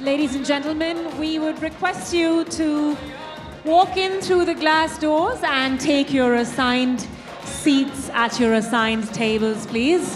Ladies and gentlemen, we would request you to walk in through the glass doors and take your assigned seats at your assigned tables, please.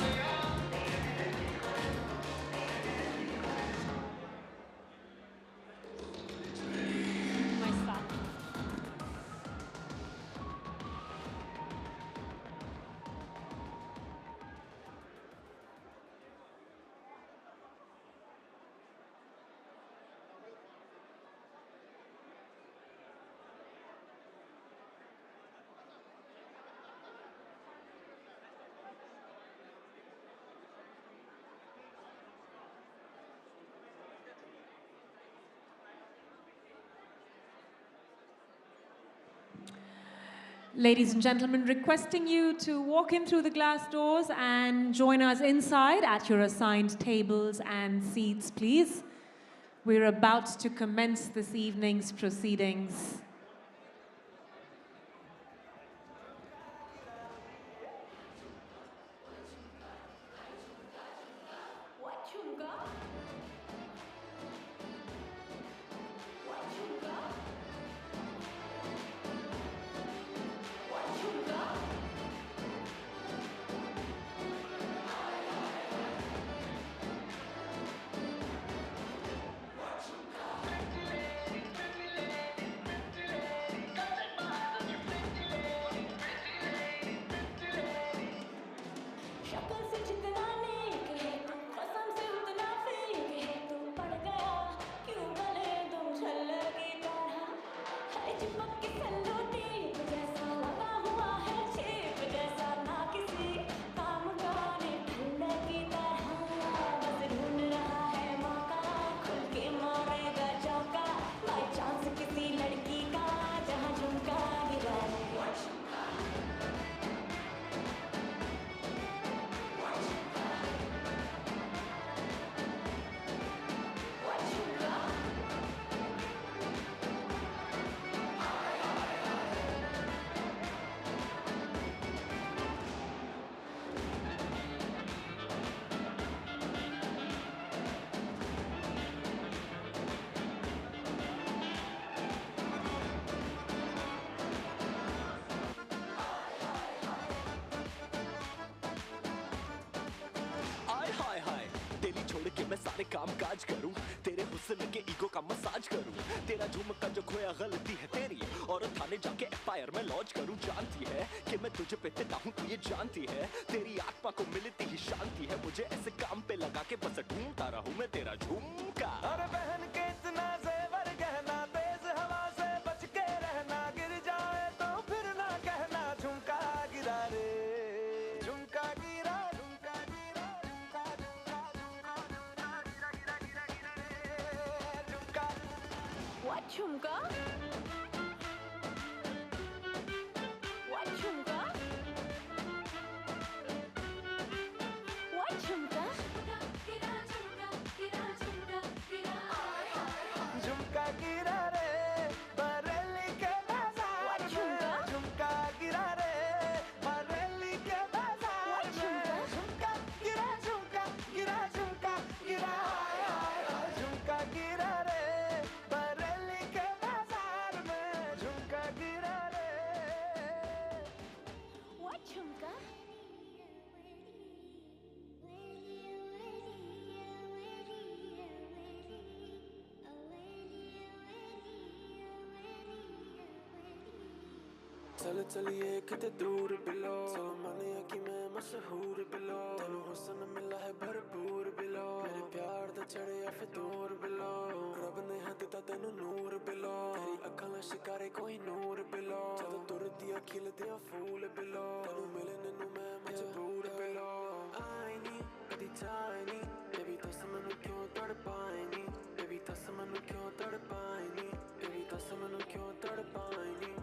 Ladies and gentlemen, requesting you to walk in through the glass doors and join us inside at your assigned tables and seats, please. We're about to commence this evening's proceedings. काम काज करूं तेरे हुस्न के ego का massage करूं तेरे तेरा झुमका जो खोया गलती है तेरी, और थाने जाके एफआईआर में लॉन्च करूं, जानती है कि मैं तुझे पे फिदा हूं, तू ये जानती है, तेरी आत्मा को मिलती ही शांति है, मुझे ऐसे काम पे लगा के बस ढूंढता रहूं मैं तेरा झुमका। अरे बहन के इतना जेवर गहना, तेज हवा से बच के रहना, गिर जाए तो फिर ना कहना झुमका गिरा रे, झुमका गिरा, झुमका गिरा, झुमका झुमका झुमका गिरा गिरा गिरा गिरा रे, झुमका। What झुमका? What झुमका? What झुमका? झुमका गिरा रे बरेली के बाजार में, झुमका गिरा रे बरेली के बाजार में, झुमका गिरा, झुमका गिरा, झुमका गिरा, झुमका गिरा रे बरेली के बाजार में, झुमका गिरा रे। What झुमका? चल चलिए किते दूर बिलो, माने कि मैं मशहूर बिलो, तेनू हुस्न मिला है भरपूर बिलो, मेरे प्यार दा चढ़िया फितूर बिलो, रब ने है दिता तेनू नूर बिलो, तेरी अखां दा शिकारे कोई नूर बिलो, जद तुरदी खिलदे फूल बिलो, तेनू मिलने नू मैं मजबूर बिलो। आए नी कदी जाए नी, बेबी दस मैनू क्यों तड़पाए नी, बेबी दस मैनू क्यों तड़पाए नी, बेबी दस मैनू क्यों तड़पाए नी।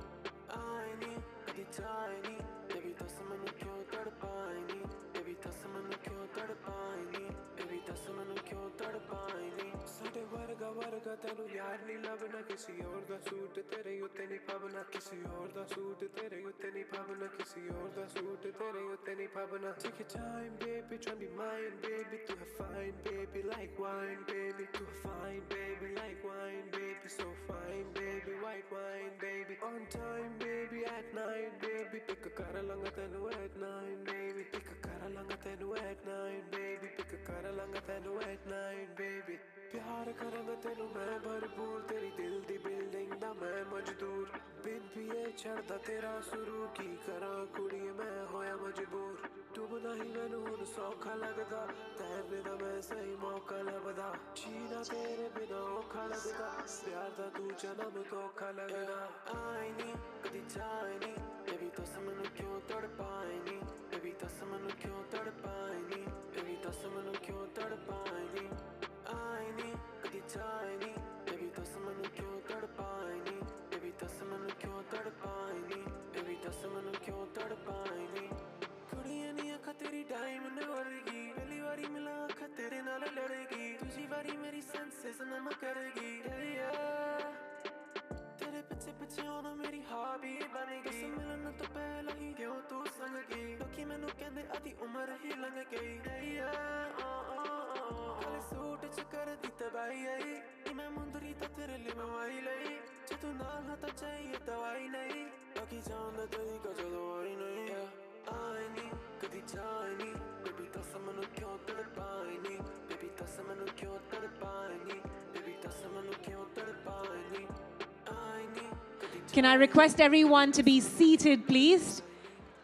आए नी कदी जाए नी, बेबी दस मैनू क्यों तड़पाए नी, बेबी दस मैनू क्यों तड़पाए नी, बेबी दस मैनू क्यों तड़पाए नी। साडे वर्गा वर्गा तेनू यार नी लभना, किसी और दा सूट तेरे उत्ते नी पाबना, किसी और दा सूट तेरे उत्ते नी पाबना, किसी और दा सूट तेरे उत्ते नी पाबना। Take your time baby, try be mine baby, तू है fine baby like wine baby, तू है fine baby like wine baby, so fine baby white wine baby, on time baby at night baby, pick a cara langa tenu at night baby, pick a cara langa tenu at night baby, pick a cara langa tenu at night baby। प्यार करांगा तेनू मैं भरपूर, तेरी दिल दी building दा मैं मजदूर, बिन पिए चढ़दा तेरा सुरू, की करा कुड़िए मैं होया मजबूर, डूबना ही मैनू हुण सौखा लगदा, तैरने दा मैं सही मौका लभदा, जीना तेरे बिना औखा लगदा, प्यार दा तू जन्म धोखा लगदा। आए नी कदी जाए नी, बेबी दस मैनू क्यों तड़पाए नी, बेबी दस मैनू क्यों तड़पाए नी, बेबी दस मैनू क्यों तड़पाए नी। आए नी कदी जाए नी, बेबी दस मैनू क्यों तड़पाए नी, बेबी दस मैनू क्यों तड़पाए नी, बेबी दस मैनू क्यों तड़पाए नी। कुड़ियां नी अखा तेरी डायमंड वर्गी, पहली बारी मिला अखा तेरे नाल लड़ेगी, दूजी बारी मेरी सेंसेस नम करेगी, तेरे पीछे पीछे होना मेरी हॉबी बन गई, मिलन तो पहला ही क्यों तू संग गई, लोकी मैनू कहंदे आधी उम्र ही लंघ गई, काले सूट च कर दी तबाही आई, मैं मुंदरी तो तेरे लिए मवाई लई, जे तू नाल ना तो चाहिए दवाई नहीं, बाकी जान दा तरीका जदों आई नहीं। आए नी कदी जाए नी, बेबी दस मैनू क्यों तड़पाए नी, बेबी दस मैनू क्यों तड़पाए नी, बेबी दस मैनू क्यों तड़पाए नी। आए नी कदी Can I request everyone to be seated, please,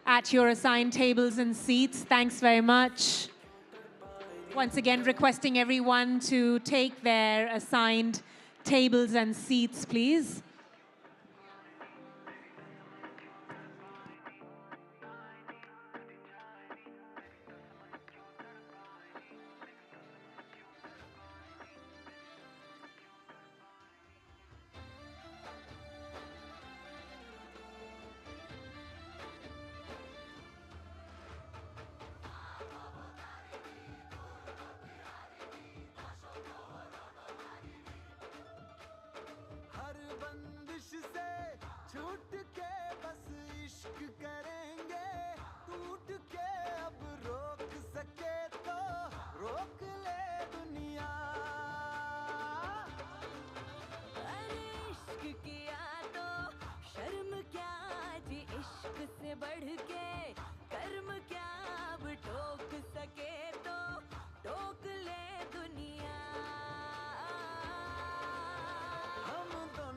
at your assigned tables and seats? Thanks very much. Once again, requesting everyone to take their assigned tables and seats, please. छूट के बस इश्क करेंगे, टूट के अब रोक सके तो रोक ले दुनिया। अरे इश्क किया तो शर्म क्या जी, इश्क से बढ़ के कर्म क्या, अब ठोक सके तो टोक ले दुनिया। हम दोनों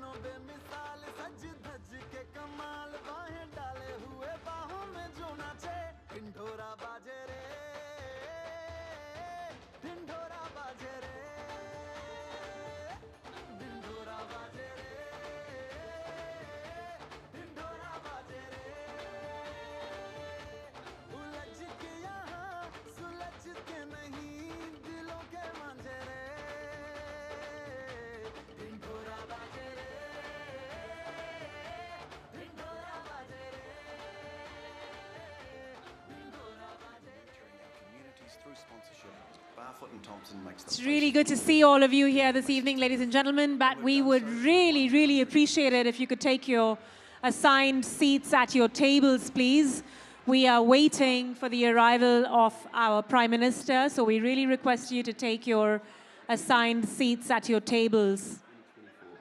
sponsorship. Barefoot and Thompson makes the It's really good to see all of you here this evening, ladies and gentlemen, but we would really, really appreciate it if you could take your assigned seats at your tables, please. We are waiting for the arrival of our Prime Minister, so we really request you to take your assigned seats at your tables. 2024.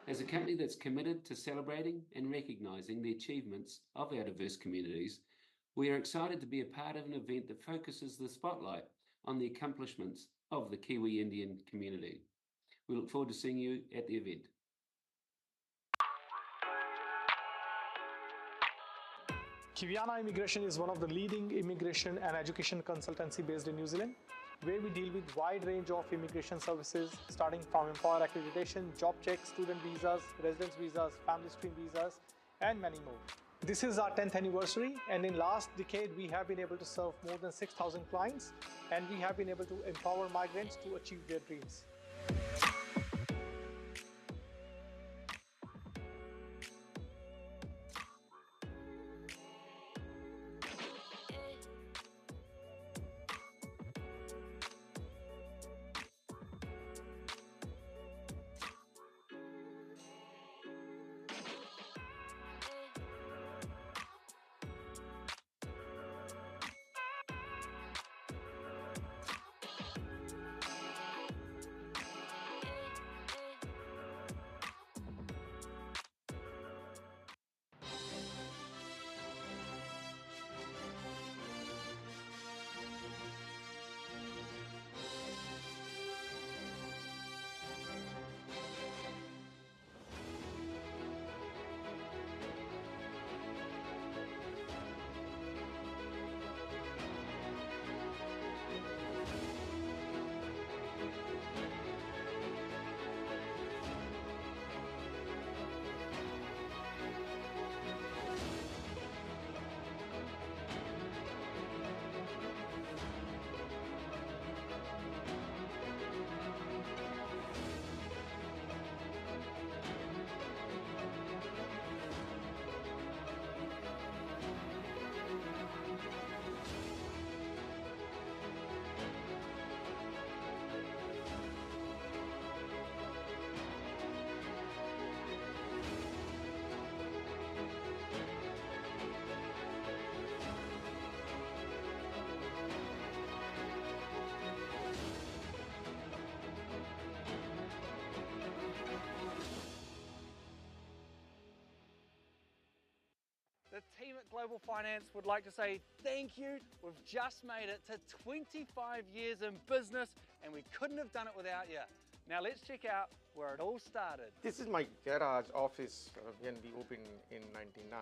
As a company that's committed to celebrating and recognising the achievements of our diverse communities, we are excited to be a part of an event that focuses the spotlight on the accomplishments of the Kiwi Indian community. We look forward to seeing you at the event. Kiwiana Immigration is one of the leading immigration and education consultancy based in New Zealand, where we deal with wide range of immigration services, starting from employer accreditation, job checks, student visas, residence visas, family stream visas, and many more. This is our 10th anniversary, and in last decade, we have been able to serve more than 6,000 clients, and we have been able to empower migrants to achieve their dreams. The team at Global Finance would like to say thank you. We've just made it to 25 years in business and we couldn't have done it without you. Now let's check out where it all started. This is my garage office when we opened in '99.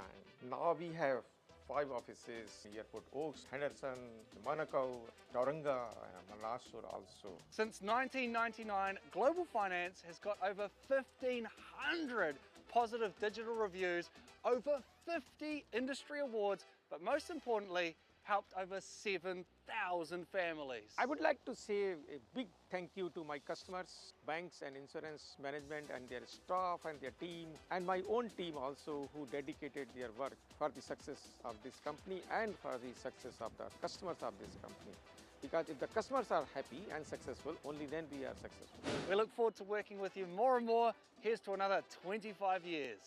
Now we have 5 offices: Airport Oaks, Henderson, Monaco, Tauranga, and Malasur also. Since 1999, Global Finance has got over 1,500 positive digital reviews, over 50 industry awards, but most importantly, helped over 7,000 families. I would like to say a big thank you to my customers, banks and insurance management and their staff and their team, and my own team also, who dedicated their work for the success of this company and for the success of the customers of this company. Because if the customers are happy and successful, only then we are successful. We look forward to working with you more and more. Here's to another 25 years.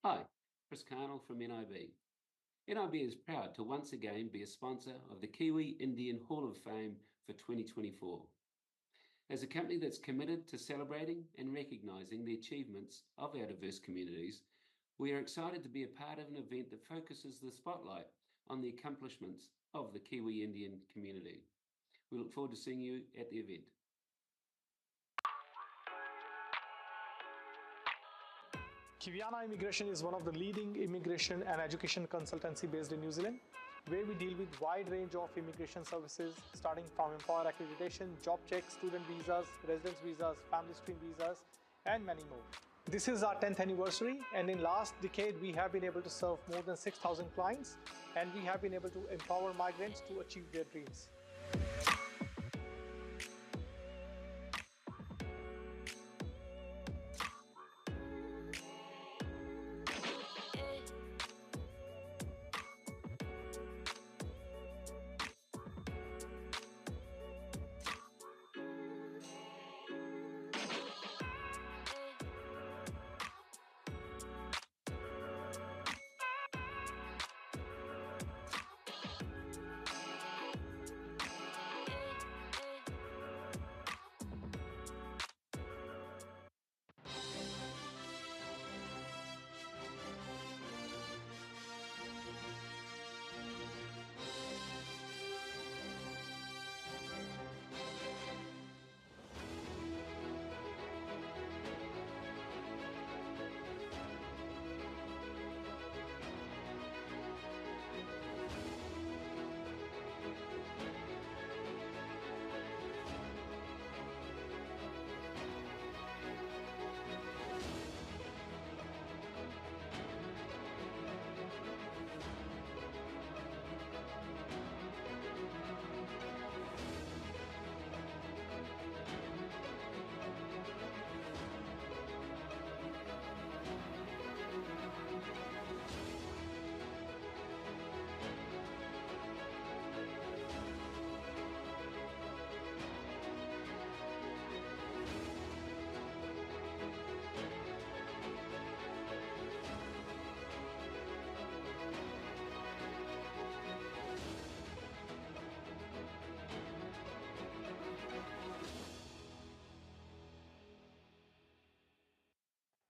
Hi, Chris Carnell from NIB. NIB is proud to once again be a sponsor of the Kiwi Indian Hall of Fame for 2024. As a company that's committed to celebrating and recognising the achievements of our diverse communities, we are excited to be a part of an event that focuses the spotlight on the accomplishments of the Kiwi Indian community. We look forward to seeing you at the event. Kiwiana Immigration is one of the leading immigration and education consultancy based in New Zealand, where we deal with wide range of immigration services starting from employer accreditation, job checks, student visas, residence visas, family stream visas, and many more. This is our 10th anniversary, and in last decade we have been able to serve more than 6,000 clients, and we have been able to empower migrants to achieve their dreams.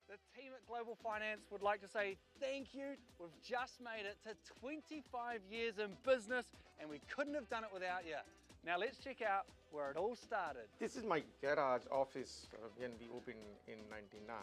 The team at Global Finance would like to say thank you. We've just made it to 25 years in business and we couldn't have done it without you. Now let's check out where it all started. This is my garage office when we opened in 99.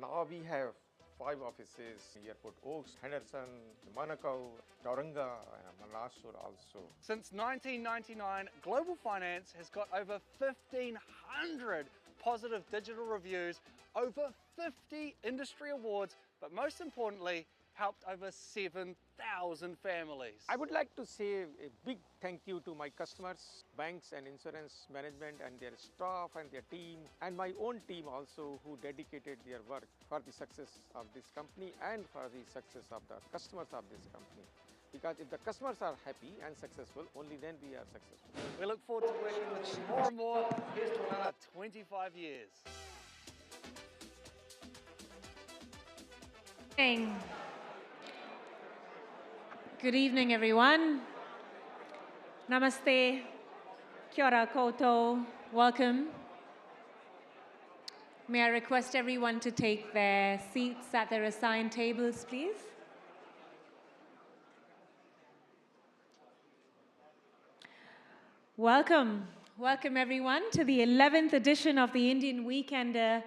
Now we have 5 offices, Airport Oaks, Henderson, Manukau, Tauranga, and Manasur also. Since 1999, Global Finance has got over 1,500 positive digital reviews, over 50 industry awards, but most importantly, helped over 7,000 families. I would like to say a big thank you to my customers, banks and insurance management and their staff and their team, and my own team also who dedicated their work for the success of this company and for the success of the customers of this company. Because if the customers are happy and successful, only then we are successful. We look forward to working with you more and more. Here's to another 25 years. Good evening, everyone. Namaste, kia ora koutou, welcome. May I request everyone to take their seats at their assigned tables, please? Welcome everyone to the 11th edition of the Indian Weekender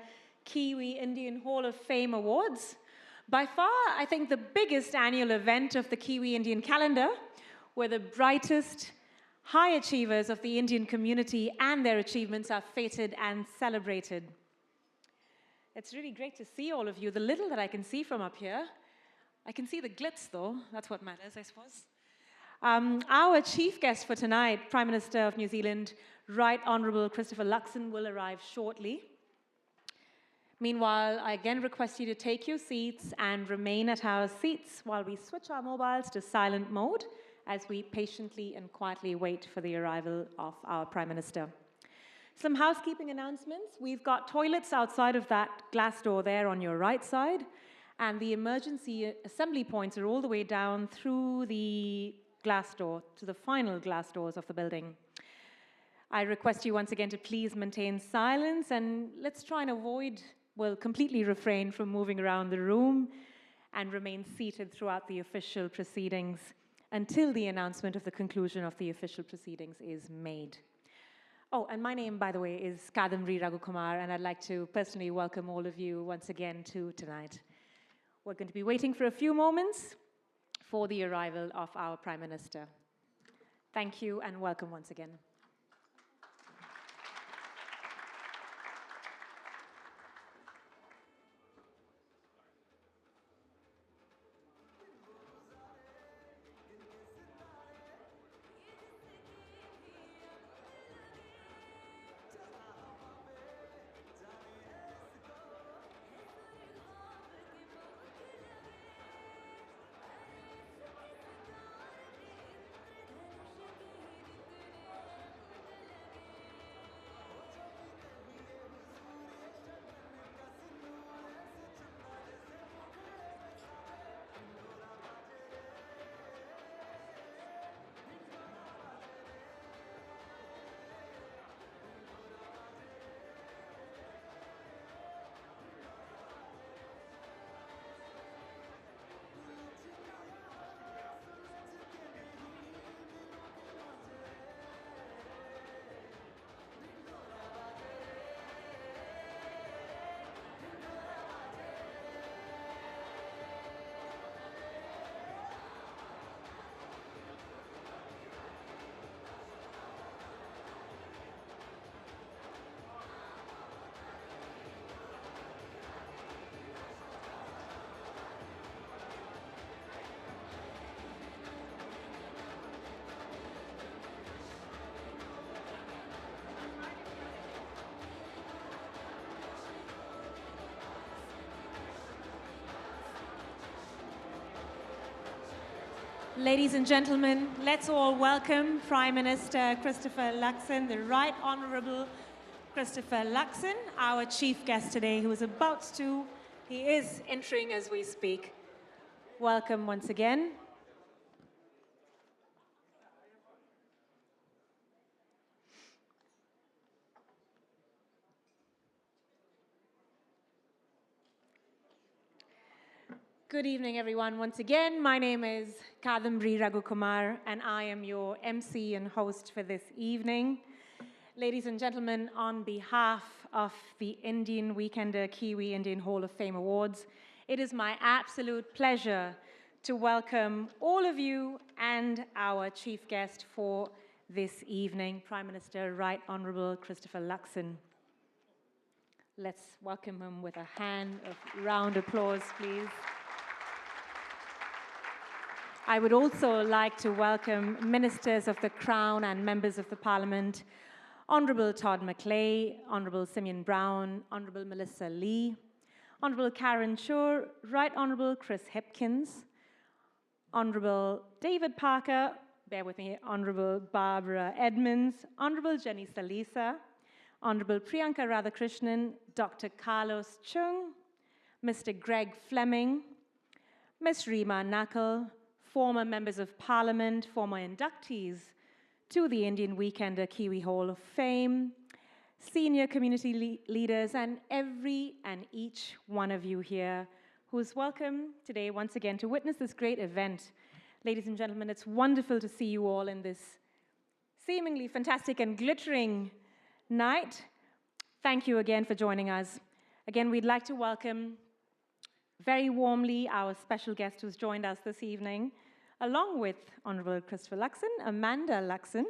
Kiwi Indian Hall of Fame Awards. By far, I think the biggest annual event of the Kiwi Indian calendar, where the brightest, high achievers of the Indian community and their achievements are feted and celebrated. It's really great to see all of you. The little that I can see from up here, I can see the glitz though, that's what matters, I suppose. Our chief guest for tonight, Prime Minister of New Zealand, Right Honourable Christopher Luxon, will arrive shortly. Meanwhile, I again request you to take your seats and remain at our seats while we switch our mobiles to silent mode as we patiently and quietly wait for the arrival of our Prime Minister. Some housekeeping announcements. We've got toilets outside of that glass door there on your right side, And the emergency assembly points are all the way down through the glass door to the final glass doors of the building. I request you once again to please maintain silence, and let's try and avoid, well, completely refrain from moving around the room and remain seated throughout the official proceedings until the announcement of the conclusion of the official proceedings is made. Oh, and my name, by the way, is Kadamri Raghukumar, and I'd like to personally welcome all of you once again to tonight. We're going to be waiting for a few moments for the arrival of our Prime Minister. Thank you and welcome once again. Ladies and gentlemen, let's all welcome Prime Minister Christopher Luxon, the Right Honourable Christopher Luxon, our chief guest today, who is he is entering as we speak. Welcome once again. Good evening, everyone. Once again, my name is Kadamri Raghukumar, and I am your MC and host for this evening. Ladies and gentlemen, on behalf of the Indian Weekender Kiwi Indian Hall of Fame Awards, it is my absolute pleasure to welcome all of you and our chief guest for this evening, Prime Minister Right Honourable Christopher Luxon. Let's welcome him with a round of applause, please. I would also like to welcome Ministers of the Crown and Members of the Parliament, Honourable Todd McClay, Honourable Simeon Brown, Honourable Melissa Lee, Honourable Karen Chur, Right Honourable Chris Hipkins, Honourable David Parker, bear with me, Honourable Barbara Edmonds, Honourable Jenny Salisa, Honourable Priyanka Radhakrishnan, Dr. Carlos Chung, Mr. Greg Fleming, Ms. Reema Nakul, former members of Parliament, former inductees to the Indian Weekender Kiwi Hall of Fame, senior community leaders, and every and each one of you here who is welcome today once again to witness this great event. Ladies and gentlemen, it's wonderful to see you all in this seemingly fantastic and glittering night. Thank you again for joining us. Again, we'd like to welcome very warmly our special guest who's joined us this evening, along with Honourable Christopher Luxon, Amanda Luxon,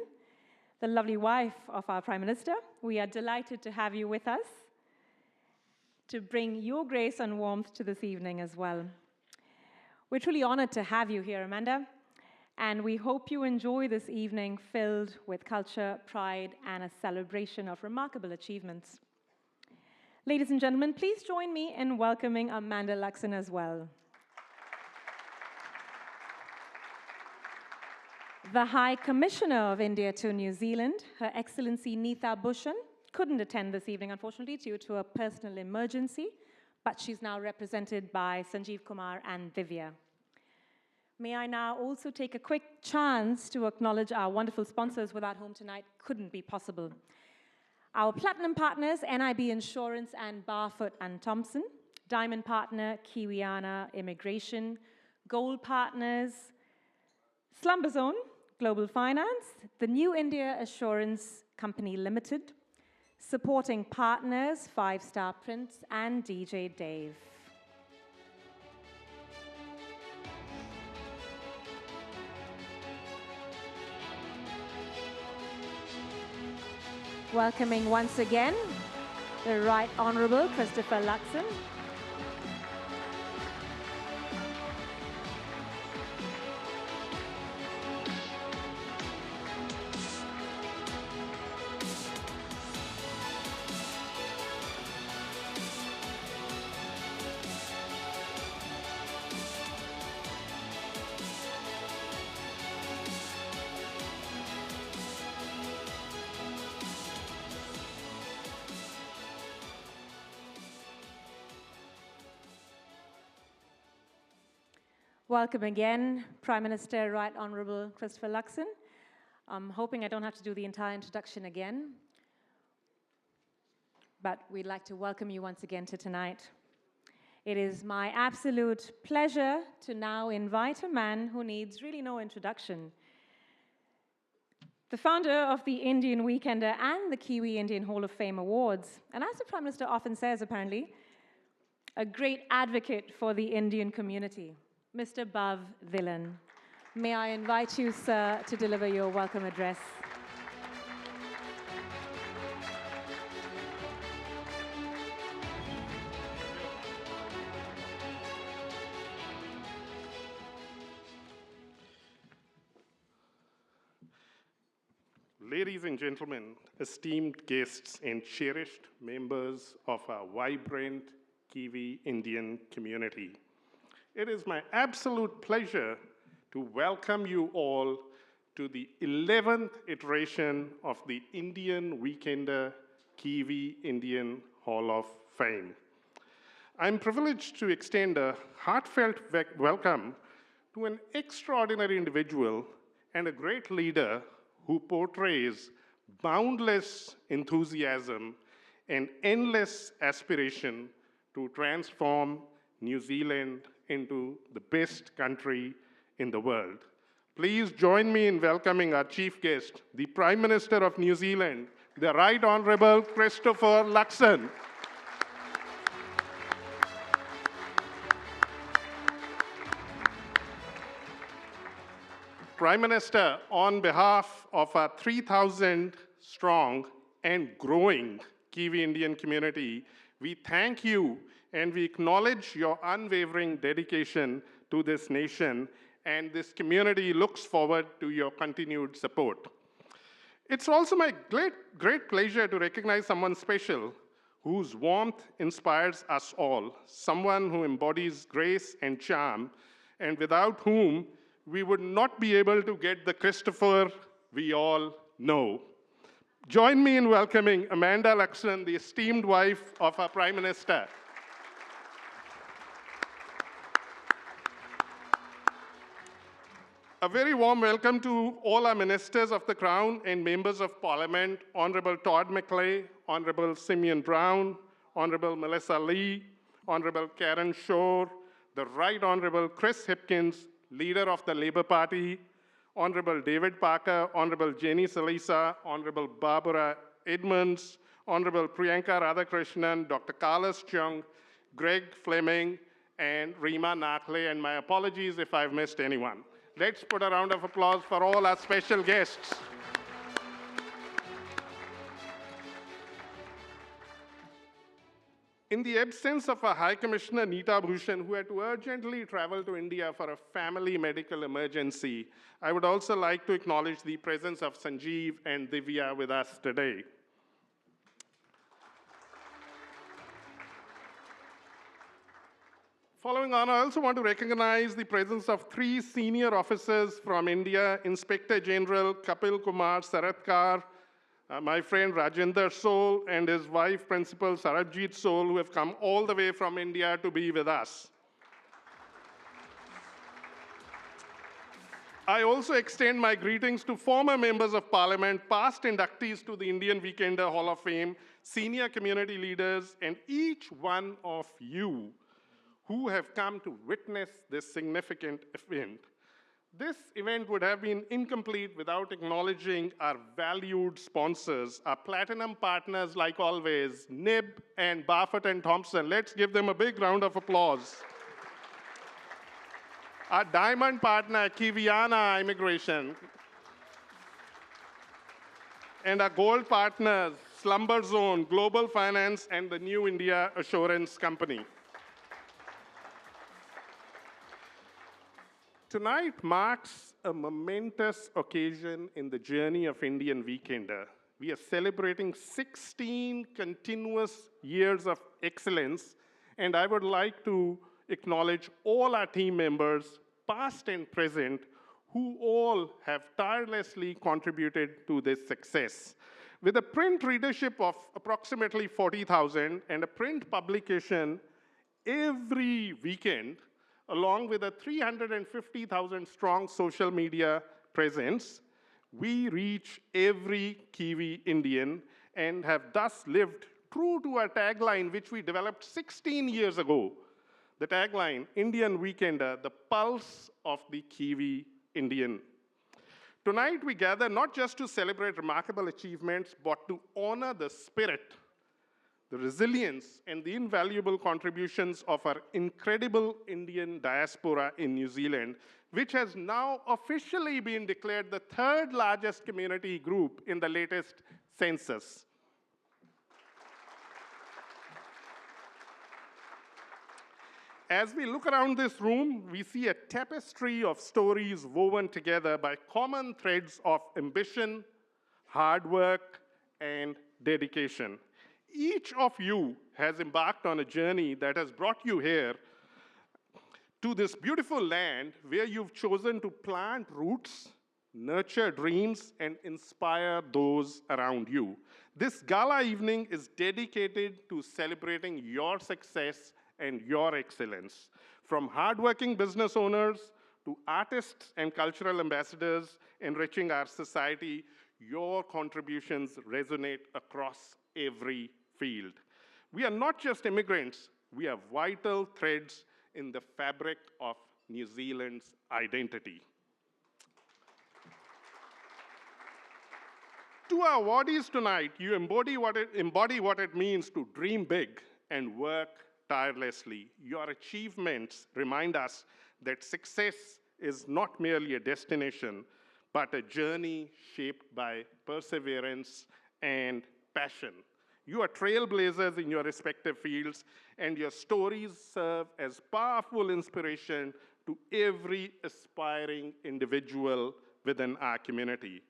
the lovely wife of our Prime Minister. We are delighted to have you with us to bring your grace and warmth to this evening as well. We're truly honoured to have you here, Amanda, and we hope you enjoy this evening filled with culture, pride, and a celebration of remarkable achievements. Ladies and gentlemen, please join me in welcoming Amanda Luxon as well. The High Commissioner of India to New Zealand, Her Excellency Neetha Bhushan, couldn't attend this evening, unfortunately, due to a personal emergency, but she's now represented by Sanjeev Kumar and Divya. May I now also take a quick chance to acknowledge our wonderful sponsors without whom tonight couldn't be possible. Our platinum partners, NIB Insurance and Barfoot and Thompson, diamond partner, Kiwiana Immigration, gold partners, Slumberzone, Global Finance, the New India Assurance Company Limited, supporting partners, 5 Star Prints and DJ Dave. Welcoming once again the Right Honourable Christopher Luxon. Welcome again, Prime Minister Right Honourable Christopher Luxon. I'm hoping I don't have to do the entire introduction again, but we'd like to welcome you once again to tonight. It is my absolute pleasure to now invite a man who needs really no introduction. The founder of the Indian Weekender and the Kiwi Indian Hall of Fame Awards, and as the Prime Minister often says apparently, a great advocate for the Indian community. Mr. Bhav Dhillon. May I invite you, sir, to deliver your welcome address. Ladies and gentlemen, esteemed guests and cherished members of our vibrant Kiwi Indian community. It is my absolute pleasure to welcome you all to the 11th iteration of the Indian Weekender Kiwi Indian Hall of Fame. I'm privileged to extend a heartfelt welcome to an extraordinary individual and a great leader who portrays boundless enthusiasm and endless aspiration to transform New Zealand into the best country in the world. Please join me in welcoming our chief guest, the Prime Minister of New Zealand, the Right Honourable Christopher Luxon. Prime Minister, on behalf of our 3,000 strong and growing Kiwi Indian community, we thank you and we acknowledge your unwavering dedication to this nation, and this community looks forward to your continued support. It's also my great pleasure to recognize someone special whose warmth inspires us all, someone who embodies grace and charm, and without whom we would not be able to get the Christopher we all know. Join me in welcoming Amanda Luxon, the esteemed wife of our Prime Minister. A very warm welcome to all our ministers of the Crown and members of Parliament, Honourable Todd McLeay, Honourable Simeon Brown, Honourable Melissa Lee, Honourable Karen Shore, the Right Honourable Chris Hipkins, Leader of the Labour Party, Honourable David Parker, Honourable Jenny Salisa, Honourable Barbara Edmonds, Honourable Priyanka Radhakrishnan, Dr. Carlos Chung, Greg Fleming, and Rima Nakle, and my apologies if I've missed anyone. Let's put a round of applause for all our special guests. In the absence of our High Commissioner Neeta Bhushan, who had to urgently travel to India for a family medical emergency, I would also like to acknowledge the presence of Sanjeev and Divya with us today. Following on, I also want to recognize the presence of 3 senior officers from India, Inspector General Kapil Kumar Saratkar, my friend Rajinder Sol and his wife, Principal Sarabjit Sol, who have come all the way from India to be with us. I also extend my greetings to former members of parliament, past inductees to the Indian Weekender Hall of Fame, senior community leaders, and each one of you who have come to witness this significant event. This event would have been incomplete without acknowledging our valued sponsors, our platinum partners like always, NIB and Barfoot and Thompson. Let's give them a big round of applause. Our diamond partner, Kiwiana Immigration. And our gold partners, Slumber Zone, Global Finance, and the New India Assurance Company. Tonight marks a momentous occasion in the journey of Indian Weekender. We are celebrating 16 continuous years of excellence, and I would like to acknowledge all our team members, past and present, who all have tirelessly contributed to this success. With a print readership of approximately 40,000 and a print publication every weekend, along with a 350,000 strong social media presence, we reach every Kiwi Indian and have thus lived true to our tagline, which we developed 16 years ago. The tagline, Indian Weekender, the pulse of the Kiwi Indian. Tonight we gather not just to celebrate remarkable achievements, but to honor the spirit, the resilience, and the invaluable contributions of our incredible Indian diaspora in New Zealand, which has now officially been declared the third largest community group in the latest census. As we look around this room, we see a tapestry of stories woven together by common threads of ambition, hard work, and dedication. Each of you has embarked on a journey that has brought you here to this beautiful land where you've chosen to plant roots, nurture dreams, and inspire those around you. This gala evening is dedicated to celebrating your success and your excellence. From hardworking business owners to artists and cultural ambassadors enriching our society, your contributions resonate across every field. We are not just immigrants, we are vital threads in the fabric of New Zealand's identity. To our awardees tonight, you embody what it means to dream big and work tirelessly. Your achievements remind us that success is not merely a destination, but a journey shaped by perseverance and passion. You are trailblazers in your respective fields, and your stories serve as powerful inspiration to every aspiring individual within our community.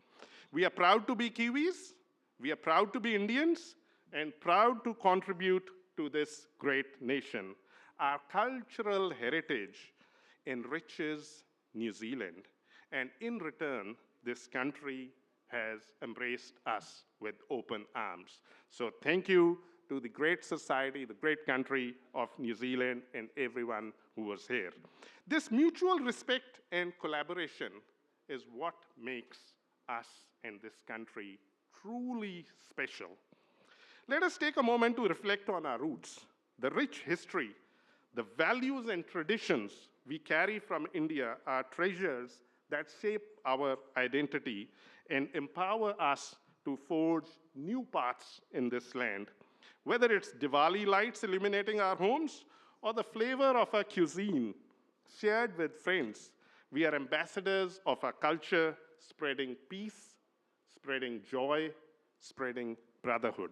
We are proud to be Kiwis, we are proud to be Indians, and proud to contribute to this great nation. Our cultural heritage enriches New Zealand, and in return, this country has embraced us with open arms. So thank you to the great society, the great country of New Zealand, and everyone who was here. This mutual respect and collaboration is what makes us and this country truly special. Let us take a moment to reflect on our roots, the rich history, the values and traditions we carry from India are treasures that shape our identity and empower us to forge new paths in this land. Whether it's Diwali lights illuminating our homes or the flavor of our cuisine shared with friends, we are ambassadors of our culture, spreading peace, spreading joy, spreading brotherhood.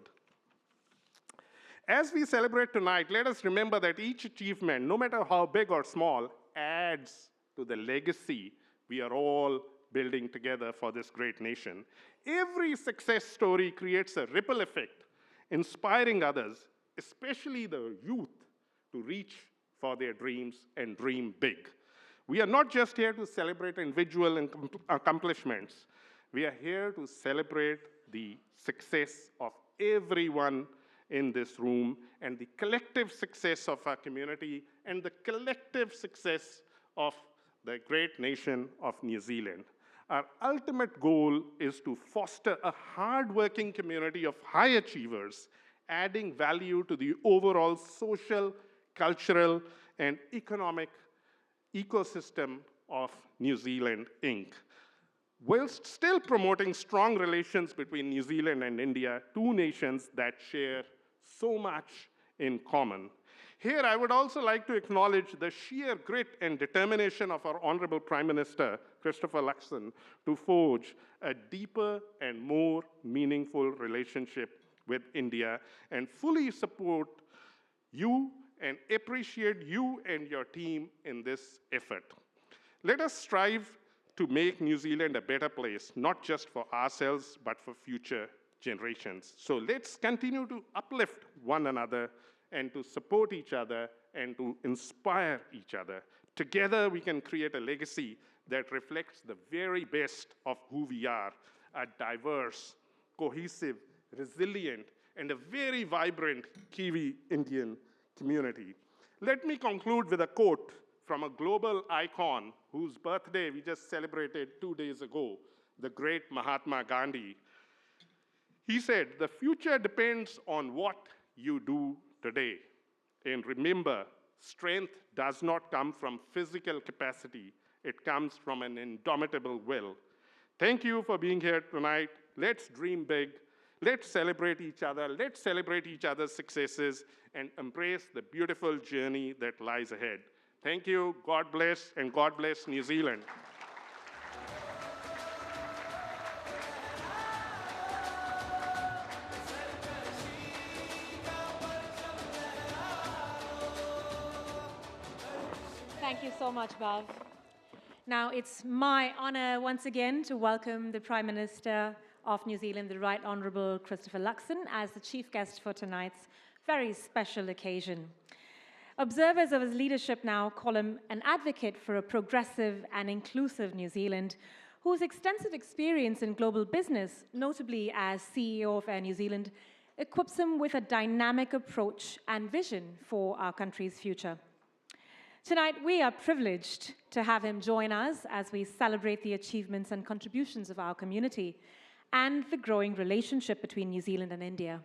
As we celebrate tonight, let us remember that each achievement, no matter how big or small, adds to the legacy we are all building together for this great nation. Every success story creates a ripple effect, inspiring others, especially the youth, to reach for their dreams and dream big. We are not just here to celebrate individual accomplishments. We are here to celebrate the success of everyone in this room and the collective success of our community and the collective success of the great nation of New Zealand. Our ultimate goal is to foster a hardworking community of high achievers, adding value to the overall social, cultural, and economic ecosystem of New Zealand, Inc., whilst still promoting strong relations between New Zealand and India, two nations that share so much in common. Here, I would also like to acknowledge the sheer grit and determination of our Honorable Prime Minister, Christopher Luxon, to forge a deeper and more meaningful relationship with India and fully support you and appreciate you and your team in this effort. Let us strive to make New Zealand a better place, not just for ourselves, but for future generations. So let's continue to uplift one another and to support each other and to inspire each other. Together, we can create a legacy that reflects the very best of who we are, a diverse, cohesive, resilient, and a very vibrant Kiwi Indian community. Let me conclude with a quote from a global icon whose birthday we just celebrated 2 days ago, the great Mahatma Gandhi. He said, "The future depends on what you do today. And remember, strength does not come from physical capacity. It comes from an indomitable will." Thank you for being here tonight. Let's dream big. Let's celebrate each other. Let's celebrate each other's successes and embrace the beautiful journey that lies ahead. Thank you. God bless, and God bless New Zealand. Thank you so much, Bhav. Now, it's my honor once again to welcome the Prime Minister of New Zealand, the Right Honourable Christopher Luxon, as the chief guest for tonight's very special occasion. Observers of his leadership now call him an advocate for a progressive and inclusive New Zealand, whose extensive experience in global business, notably as CEO of Air New Zealand, equips him with a dynamic approach and vision for our country's future. Tonight, we are privileged to have him join us as we celebrate the achievements and contributions of our community and the growing relationship between New Zealand and India.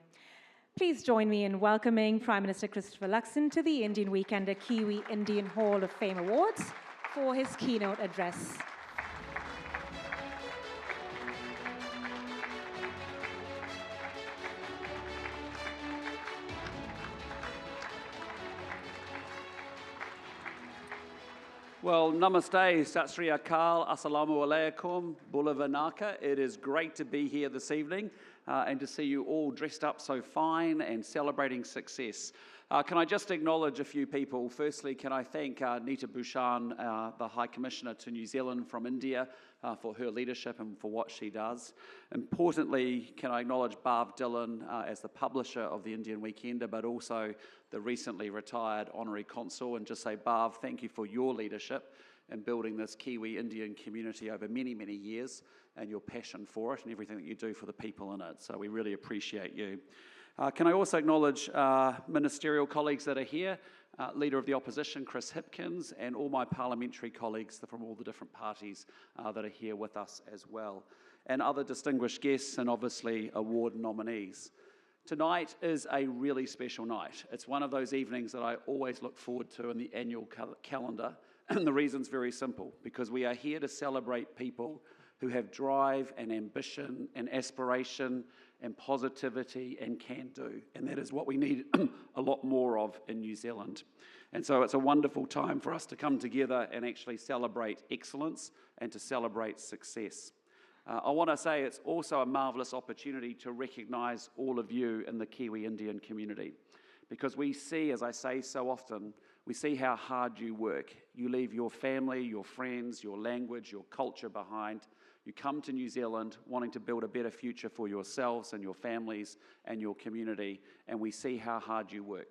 Please join me in welcoming Prime Minister Christopher Luxon to the Indian Weekender Kiwi Indian Hall of Fame Awards for his keynote address. Well, namaste, sat sri akal, assalamu alaikum, bula vinaka. It is great to be here this evening and to see you all dressed up so fine and celebrating success. Can I just acknowledge a few people? Firstly, can I thank Nita Bhushan, the High Commissioner to New Zealand from India, for her leadership and for what she does. Importantly, can I acknowledge Bhav Dillon as the publisher of the Indian Weekender, but also the recently retired Honorary Consul, and just say, Bhav, thank you for your leadership in building this Kiwi Indian community over many, many years, and your passion for it and everything that you do for the people in it. So we really appreciate you. Can I also acknowledge ministerial colleagues that are here, Leader of the Opposition, Chris Hipkins, and all my parliamentary colleagues from all the different parties that are here with us as well, and other distinguished guests and obviously award nominees. Tonight is a really special night. It's one of those evenings that I always look forward to in the annual calendar, and the reason's very simple, because we are here to celebrate people who have drive and ambition and aspiration and positivity and can do. And that is what we need a lot more of in New Zealand. And so it's a wonderful time for us to come together and actually celebrate excellence and to celebrate success. I want to say it's also a marvellous opportunity to recognise all of you in the Kiwi Indian community, because we see, as I say so often, we see how hard you work. You leave your family, your friends, your language, your culture behind. You come to New Zealand wanting to build a better future for yourselves and your families and your community, and we see how hard you work.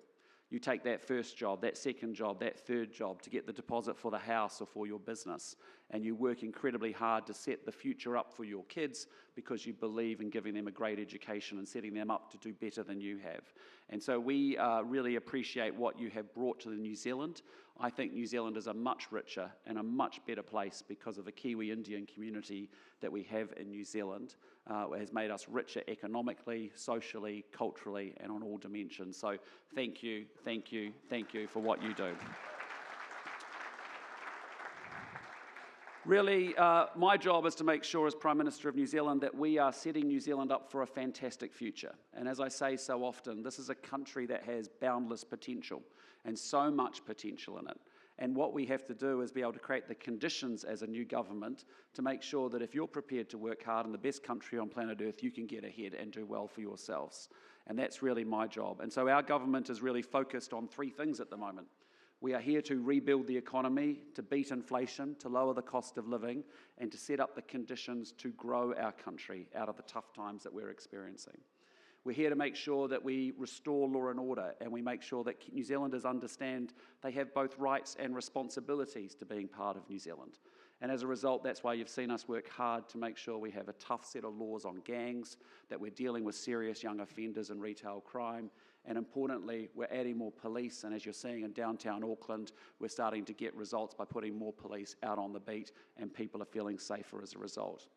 You take that first job, that second job, that third job to get the deposit for the house or for your business, and you work incredibly hard to set the future up for your kids, because you believe in giving them a great education and setting them up to do better than you have. And so we really appreciate what you have brought to New Zealand. I think New Zealand is a much richer and a much better place because of the Kiwi Indian community that we have in New Zealand. It has made us richer economically, socially, culturally, and on all dimensions. So thank you, thank you, thank you for what you do. Really, my job is to make sure as Prime Minister of New Zealand that we are setting New Zealand up for a fantastic future. And as I say so often, this is a country that has boundless potential and so much potential in it. And what we have to do is be able to create the conditions as a new government to make sure that if you're prepared to work hard in the best country on planet Earth, you can get ahead and do well for yourselves. And that's really my job. And so our government is really focused on three things at the moment. We are here to rebuild the economy, to beat inflation, to lower the cost of living, and to set up the conditions to grow our country out of the tough times that we're experiencing. We're here to make sure that we restore law and order, and we make sure that New Zealanders understand they have both rights and responsibilities to being part of New Zealand. And as a result, that's why you've seen us work hard to make sure we have a tough set of laws on gangs, that we're dealing with serious young offenders and retail crime, and importantly, we're adding more police, and as you're seeing in downtown Auckland, we're starting to get results by putting more police out on the beat, and people are feeling safer as a result.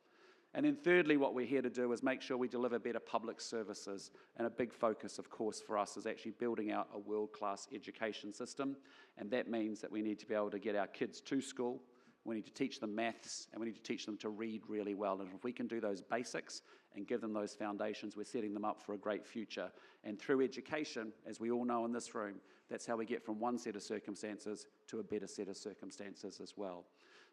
And then thirdly, what we're here to do is make sure we deliver better public services, and a big focus, of course, for us is actually building out a world-class education system, and that means that we need to be able to get our kids to school, we need to teach them maths, and we need to teach them to read really well. And if we can do those basics and give them those foundations, we're setting them up for a great future. And through education, as we all know in this room, that's how we get from one set of circumstances to a better set of circumstances as well.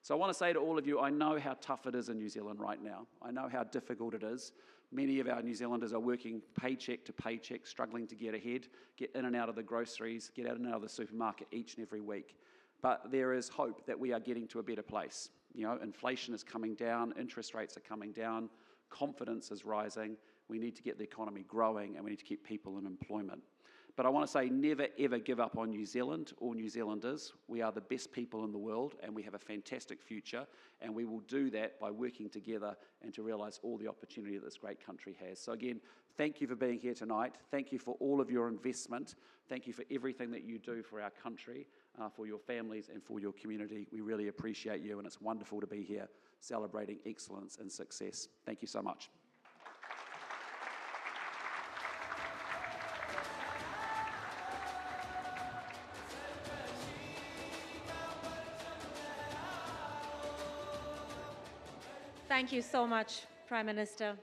So I want to say to all of you, I know how tough it is in New Zealand right now. I know how difficult it is. Many of our New Zealanders are working paycheck to paycheck, struggling to get ahead, get in and out of the groceries, get in and out of the supermarket each and every week. But there is hope that we are getting to a better place. You know, inflation is coming down, interest rates are coming down, confidence is rising. We need to get the economy growing, and we need to keep people in employment. But I want to say never ever give up on New Zealand or New Zealanders. We are the best people in the world, and we have a fantastic future, and we will do that by working together and to realise all the opportunity that this great country has. So again, thank you for being here tonight. Thank you for all of your investment. Thank you for everything that you do for our country, for your families and for your community. We really appreciate you, and it's wonderful to be here celebrating excellence and success. Thank you so much. Thank you so much, Prime Minister.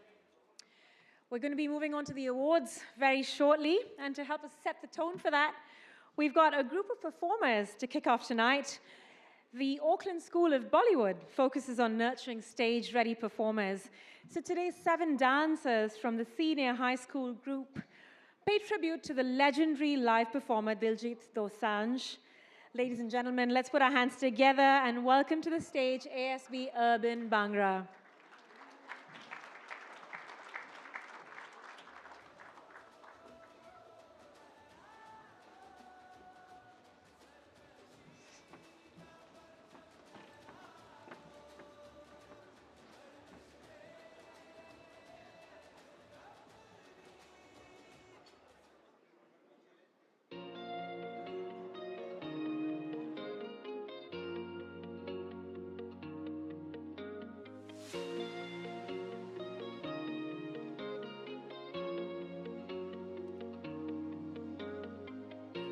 We're going to be moving on to the awards very shortly, and to help us set the tone for that, we've got a group of performers to kick off tonight. The Auckland School of Bollywood focuses on nurturing stage-ready performers. So today's 7 dancers from the senior high school group pay tribute to the legendary live performer Diljit Dosanjh. Ladies and gentlemen, let's put our hands together and welcome to the stage ASB Urban Bhangra.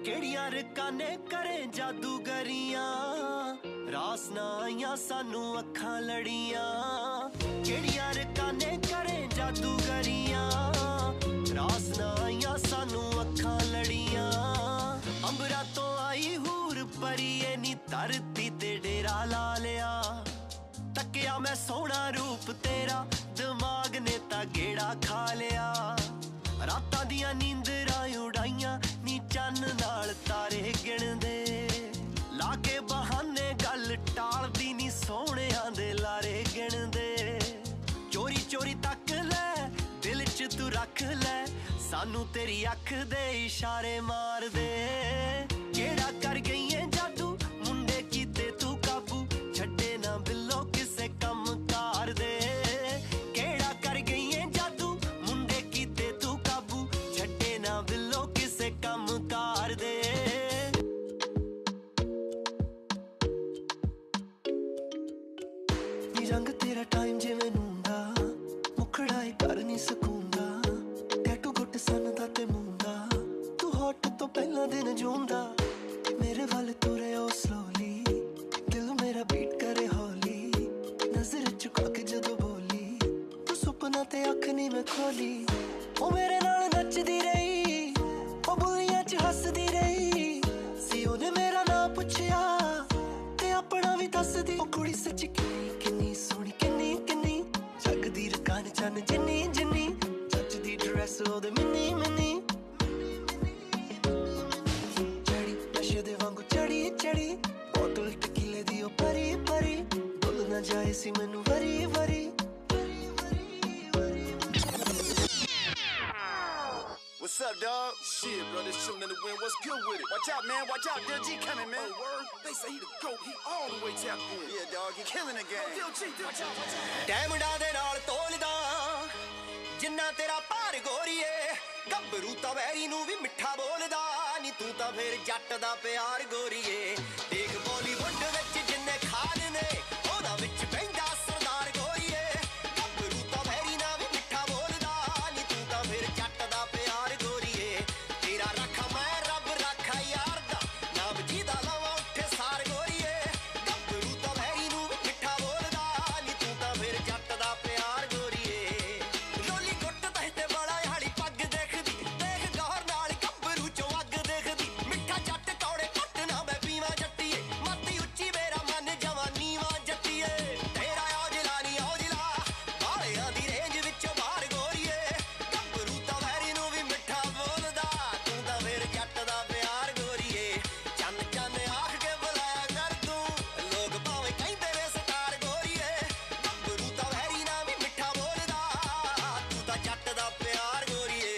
केड़ियां रकाने करें जादूगरियां रास ना आइयां सानू अखां लड़ियां केड़ियां रकाने करें जादूगरियां रास ना आइयां सानू अखां लड़ियां अंबरा तो आई हूर परिए नी धरती ते डेरा ला लिया तकिया मैं सोहना रूप तेरा दिमाग ने ता गेड़ा खा लिया रातां दियां नींदरां उड़ाइयां नी चन्न नाल तारे गिणदे लाके बहाने गल टालदी नी सोहणियां दे लारे गिणदे चोरी चोरी तक ले दिल च तू रख ले सानू तेरी अख दे इशारे मार दे केड़ा कर गई है जादू मुंडे कीते तू काबू छड्डे ना बिल्लो किसे कम कार दे केड़ा कर घट तो पहला दिन जून दा मेरे वाल तुरे ओ slowly दिल मेरा बीट करे हौली नजर झुका के जदों बोली तू सुपना ते अख नहीं मैं खोली ओ मेरे नाल नचदी रही ओ बुलियां च हसदी रही सी ओने मेरा नाम पुछया ते अपना भी दसदी ओ कुड़ी सच किन्नी सोहनी किन्नी किन्नी जगदी रकान चन जिन्नी जिन्नी जचदी ड्रेस ओदे मिन्नी मिन्नी चढ़ी नशे दे वांगू चढ़ी चढ़ी बोतल टकीले दी ओ परी परी भुल ना जाए सी मैनू worry worry What's up, dog? Shit, bro, this shooting in the wind. What's good with it? Watch out, man. Watch out. Lil G coming, man. Oh, word? They say he the GOAT. He all the way tapped in. Yeah, dog. He killing the game. Lil G, watch out, watch out. ਡੈਮਡਾ ਦੇ ਨਾਲ ਤੋਲਦਾ ਜਿੰਨਾ ਤੇਰਾ ਭਾਰ ਗੋਰੀਏ ਗੱਭਰੂ ਤਾਂ very ਨੂੰ ਵੀ ਮਿੱਠਾ ਬੋਲਦਾ ਨੀ ਤੂੰ ਤਾਂ ਫੇਰ ਜੱਟ ਦਾ ਪਿਆਰ ਗੋਰੀਏ ਦੇਖ ਬਾਲੀਵੁੱਡ ਵਿੱਚ ਜਿੰਨੇ ਖਾਨ ਨੇ ਉਹਦਾ ਵਿੱਚ ਬੈਂਦਾ ਸਰਦਾਰ ਗੋਰੀਏ ਗੱਭਰੂ ਤਾਂ ਵੈਰੀ ਨਾਲ ਵੀ ਮਿੱਠਾ ਬੋਲਦਾ ਨੀ ਤੂੰ ਤਾਂ ਫੇਰ ਜੱਟ ਦਾ ਪਿਆਰ ਗੋਰੀਏ ਤੇਰਾ ਰੱਖਾ ਮੈਂ ਰੱਬ ਰੱਖਾ ਯਾਰ ਦਾ ਨਾਮ ਜਿਹਦਾ ਲਵਾਂ ਉੱਠੇ ਸਾਰ ਗੋਰੀਏ ਗੱਭਰੂ ਤਾਂ ਵੈਰੀ ਨੂੰ ਵੀ ਮਿੱਠਾ ਬੋਲਦਾ ਨੀ ਤੂੰ ਤਾਂ ਫੇਰ ਜੱਟ ਦਾ ਪਿਆਰ ਗੋਰੀਏ ਲੋਲੀ ਗੁੱਟ ਤਹਿ ਤੇ ਬੜਾ ਹਾਲੀ ਪੱਗ ਦੇਖਦੀ ਦੇਖ ਗੌਰ ਨਾਲ ਗੱਭਰੂ ਚੋਂ ਅੱਗ ਦੇਖਦੀ ਮਿੱਠਾ ਜੱਟ ਕੌੜੇ ਘੱਟ ਨਾ ਮੈਂ ਪੀਵਾਂ ਜੱਟੀਏ ਮਾਤੀ ਉੱਚੀ ਮੇਰਾ ਮਨ ਜਵਾਨੀ ਵਾਂ ਜੱਟੀਏ ਤੇਰਾ ਔਜਲਾ ਨੀ ਔਜਲਾ ਬਾਲਿਆਂ ਦੀ ਰੇਂਜ ਵਿੱਚੋਂ ਬਾਹਰ ਗੋਰੀਏ ਗੱਭਰੂ ਤਾਂ ਵੈਰੀ ਨੂੰ ਵੀ ਮਿੱਠਾ ਬੋਲਦਾ ਤੂੰ ਤਾਂ ਫੇਰ ਜੱਟ ਦਾ ਪਿਆਰ ਗੋਰੀਏ ਚੰਨ ਚੰਨ ਆਖ ਕੇ ਬੁਲਾਇਆ ਕਰ ਤੂੰ ਲੋਕ ਭਾਵੇਂ ਕਹਿੰਦੇ ਵੇ ਸਟਾਰ ਗੋਰੀਏ ਗੱਭਰੂ ਤਾਂ ਵੈਰੀ ਨਾਲ ਵੀ ਮਿੱਠਾ ਬੋਲਦਾ ਤੂੰ ਤਾਂ ਜੱਟ ਦਾ ਪਿਆਰ ਗੋਰੀਏ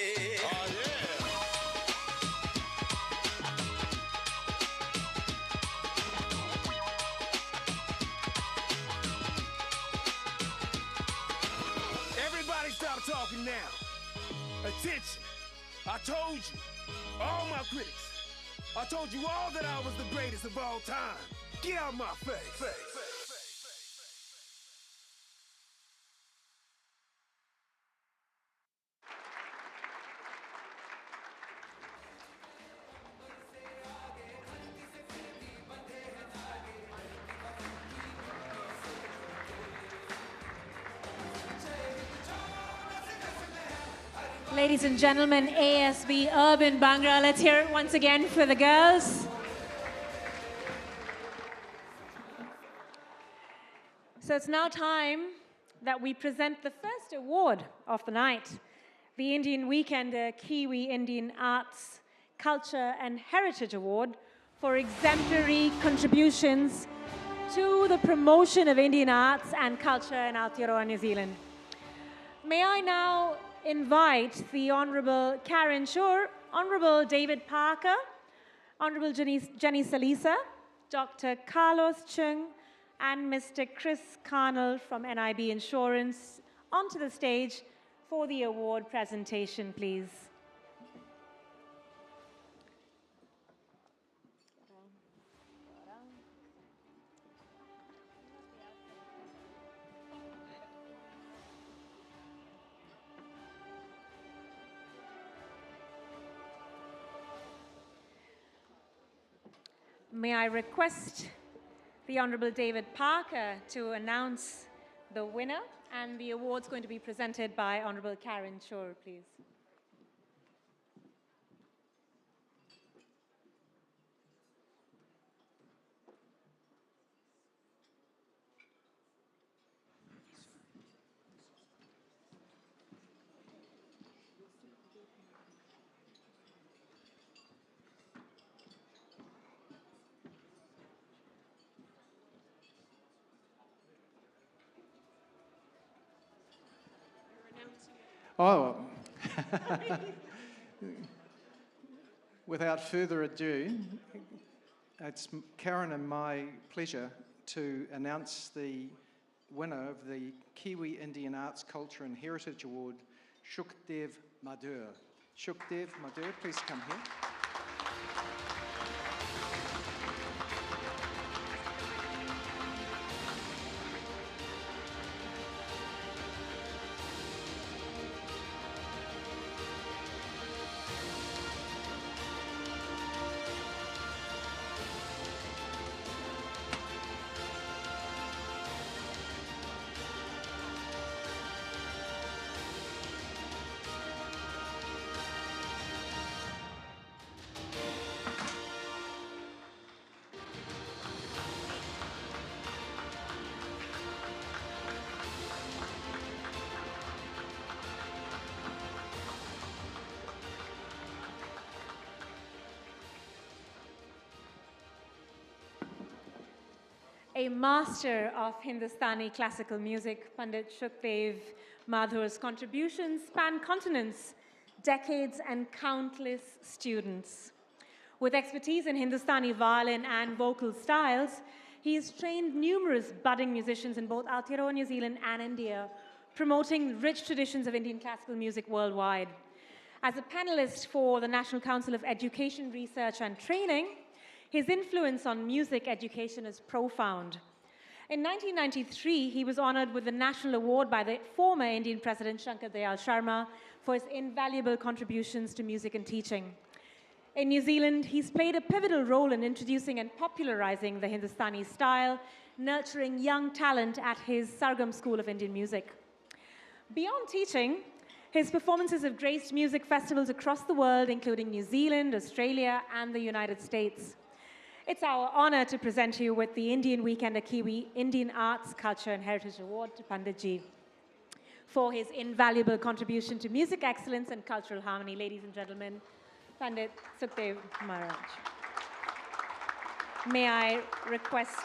Everybody stop talking now. Attention. I told you, all my critics, I told you all that I was the greatest of all time. Get out my face. Ladies and gentlemen, ASB Urban Bhangra. Let's hear it once again for the girls. So it's now time that we present the first award of the night, the Indian Weekender Kiwi Indian Arts, Culture and Heritage Award for exemplary contributions to the promotion of Indian arts and culture in Aotearoa, New Zealand. May I now invite the Honourable Karen Shore, Honourable David Parker, Honourable Jenny Salisa, Dr. Carlos Chung, and Mr. Chris Carnell from NIB Insurance onto the stage for the award presentation, please. May I request the Honourable David Parker to announce the winner, and the award's going to be presented by Honourable Karen Shore, please. Oh, without further ado, it's Karen and my pleasure to announce the winner of the Kiwi Indian Arts, Culture and Heritage Award, Shukdev Madhur. Shukdev Madhur, please come here. A master of Hindustani classical music, Pandit Shukdev Madhur's contributions span continents, decades, and countless students. With expertise in Hindustani violin and vocal styles, he has trained numerous budding musicians in both Aotearoa, New Zealand, and India, promoting rich traditions of Indian classical music worldwide. As a panelist for the National Council of Education, Research and Training, his influence on music education is profound. In 1993, he was honored with the National Award by the former Indian President Shankar Dayal Sharma for his invaluable contributions to music and teaching. In New Zealand, he's played a pivotal role in introducing and popularizing the Hindustani style, nurturing young talent at his Sargam School of Indian Music. Beyond teaching, his performances have graced music festivals across the world, including New Zealand, Australia, and the United States. It's our honor to present you with the Indian Weekender Kiwi Indian Arts, Culture and Heritage Award to Panditji for his invaluable contribution to music excellence and cultural harmony. Ladies and gentlemen, Pandit Sukhdev Maharaj. May I request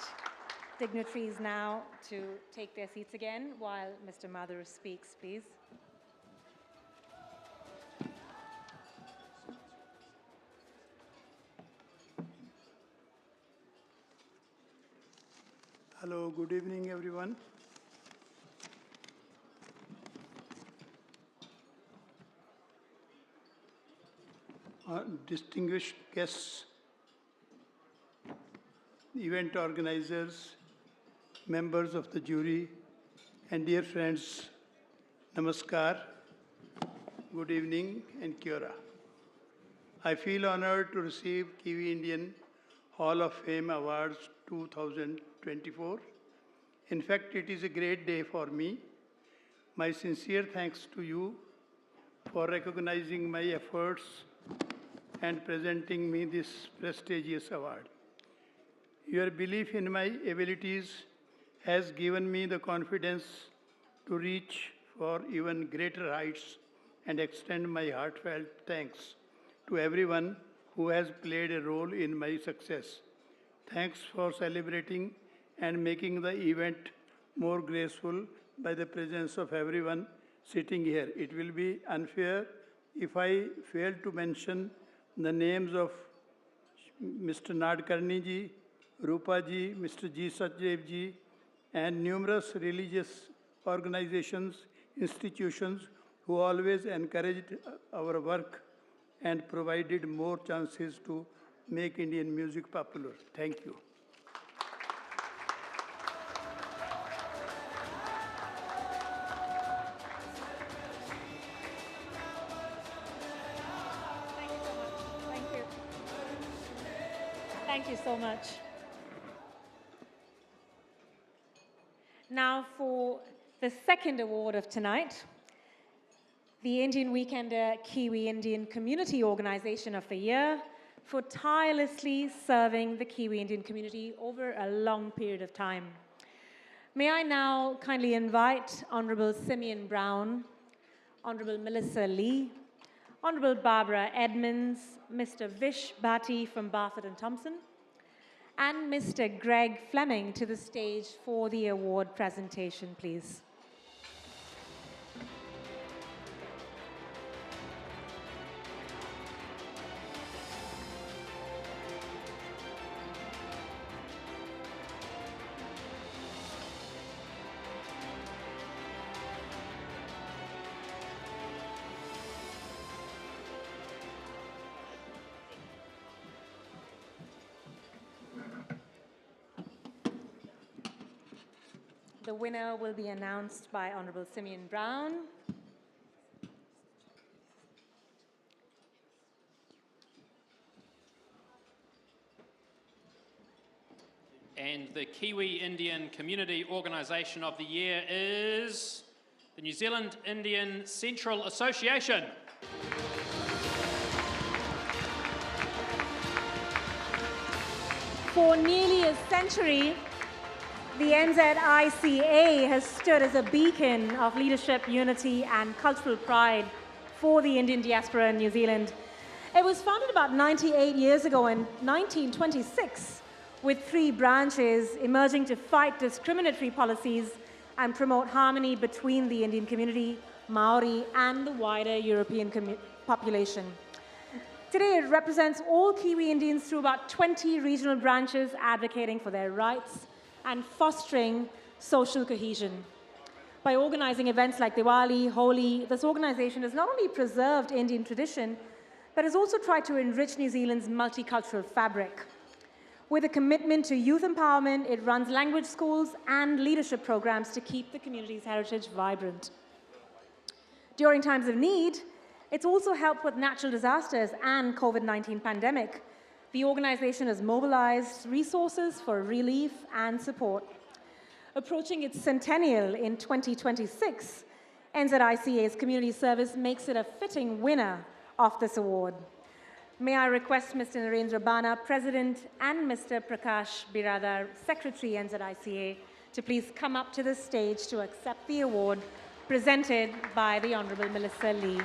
dignitaries now to take their seats again while Mr. Madhur speaks, please. Hello, good evening, everyone. Distinguished guests, event organizers, members of the jury, and dear friends, namaskar, good evening, and kia ora. I feel honored to receive Kiwi Indian Hall of Fame Awards 2024. In fact, it is a great day for me. My sincere thanks to you for recognizing my efforts and presenting me this prestigious award. Your belief in my abilities has given me the confidence to reach for even greater heights and extend my heartfelt thanks to everyone who has played a role in my success. Thanks for celebrating and making the event more graceful by the presence of everyone sitting here. It will be unfair if I fail to mention the names of Mr. Nadkarni ji, Rupa ji, Mr. G. Satdev ji, and numerous religious organizations, institutions who always encouraged our work and provided more chances to make Indian music popular. Thank you. Thank you so much. Now for the second award of tonight, the Indian Weekender Kiwi Indian Community Organization of the Year for tirelessly serving the Kiwi Indian community over a long period of time. May I now kindly invite Honorable Simeon Brown, Honorable Melissa Lee, Honorable Barbara Edmonds, Mr. Vish Bhatti from Barfoot and Thompson, and Mr. Greg Fleming to the stage for the award presentation, please. The winner will be announced by Honorable Simeon Brown. And the Kiwi Indian Community Organisation of the Year is the New Zealand Indian Central Association. For nearly a century, the NZICA has stood as a beacon of leadership, unity, and cultural pride for the Indian diaspora in New Zealand. It was founded about 98 years ago in 1926 with 3 branches emerging to fight discriminatory policies and promote harmony between the Indian community, Maori, and the wider European population. Today, it represents all Kiwi Indians through about 20 regional branches advocating for their rights and fostering social cohesion. By organizing events like Diwali, Holi, this organization has not only preserved Indian tradition, but has also tried to enrich New Zealand's multicultural fabric. With a commitment to youth empowerment, it runs language schools and leadership programs to keep the community's heritage vibrant. During times of need, it's also helped with natural disasters and COVID-19 pandemic. The organization has mobilized resources for relief and support. Approaching its centennial in 2026, NZICA's community service makes it a fitting winner of this award. May I request Mr. Narendra Bana, President, and Mr. Prakash Biradar, Secretary, NZICA, to please come up to the stage to accept the award presented by the Honorable Melissa Lee.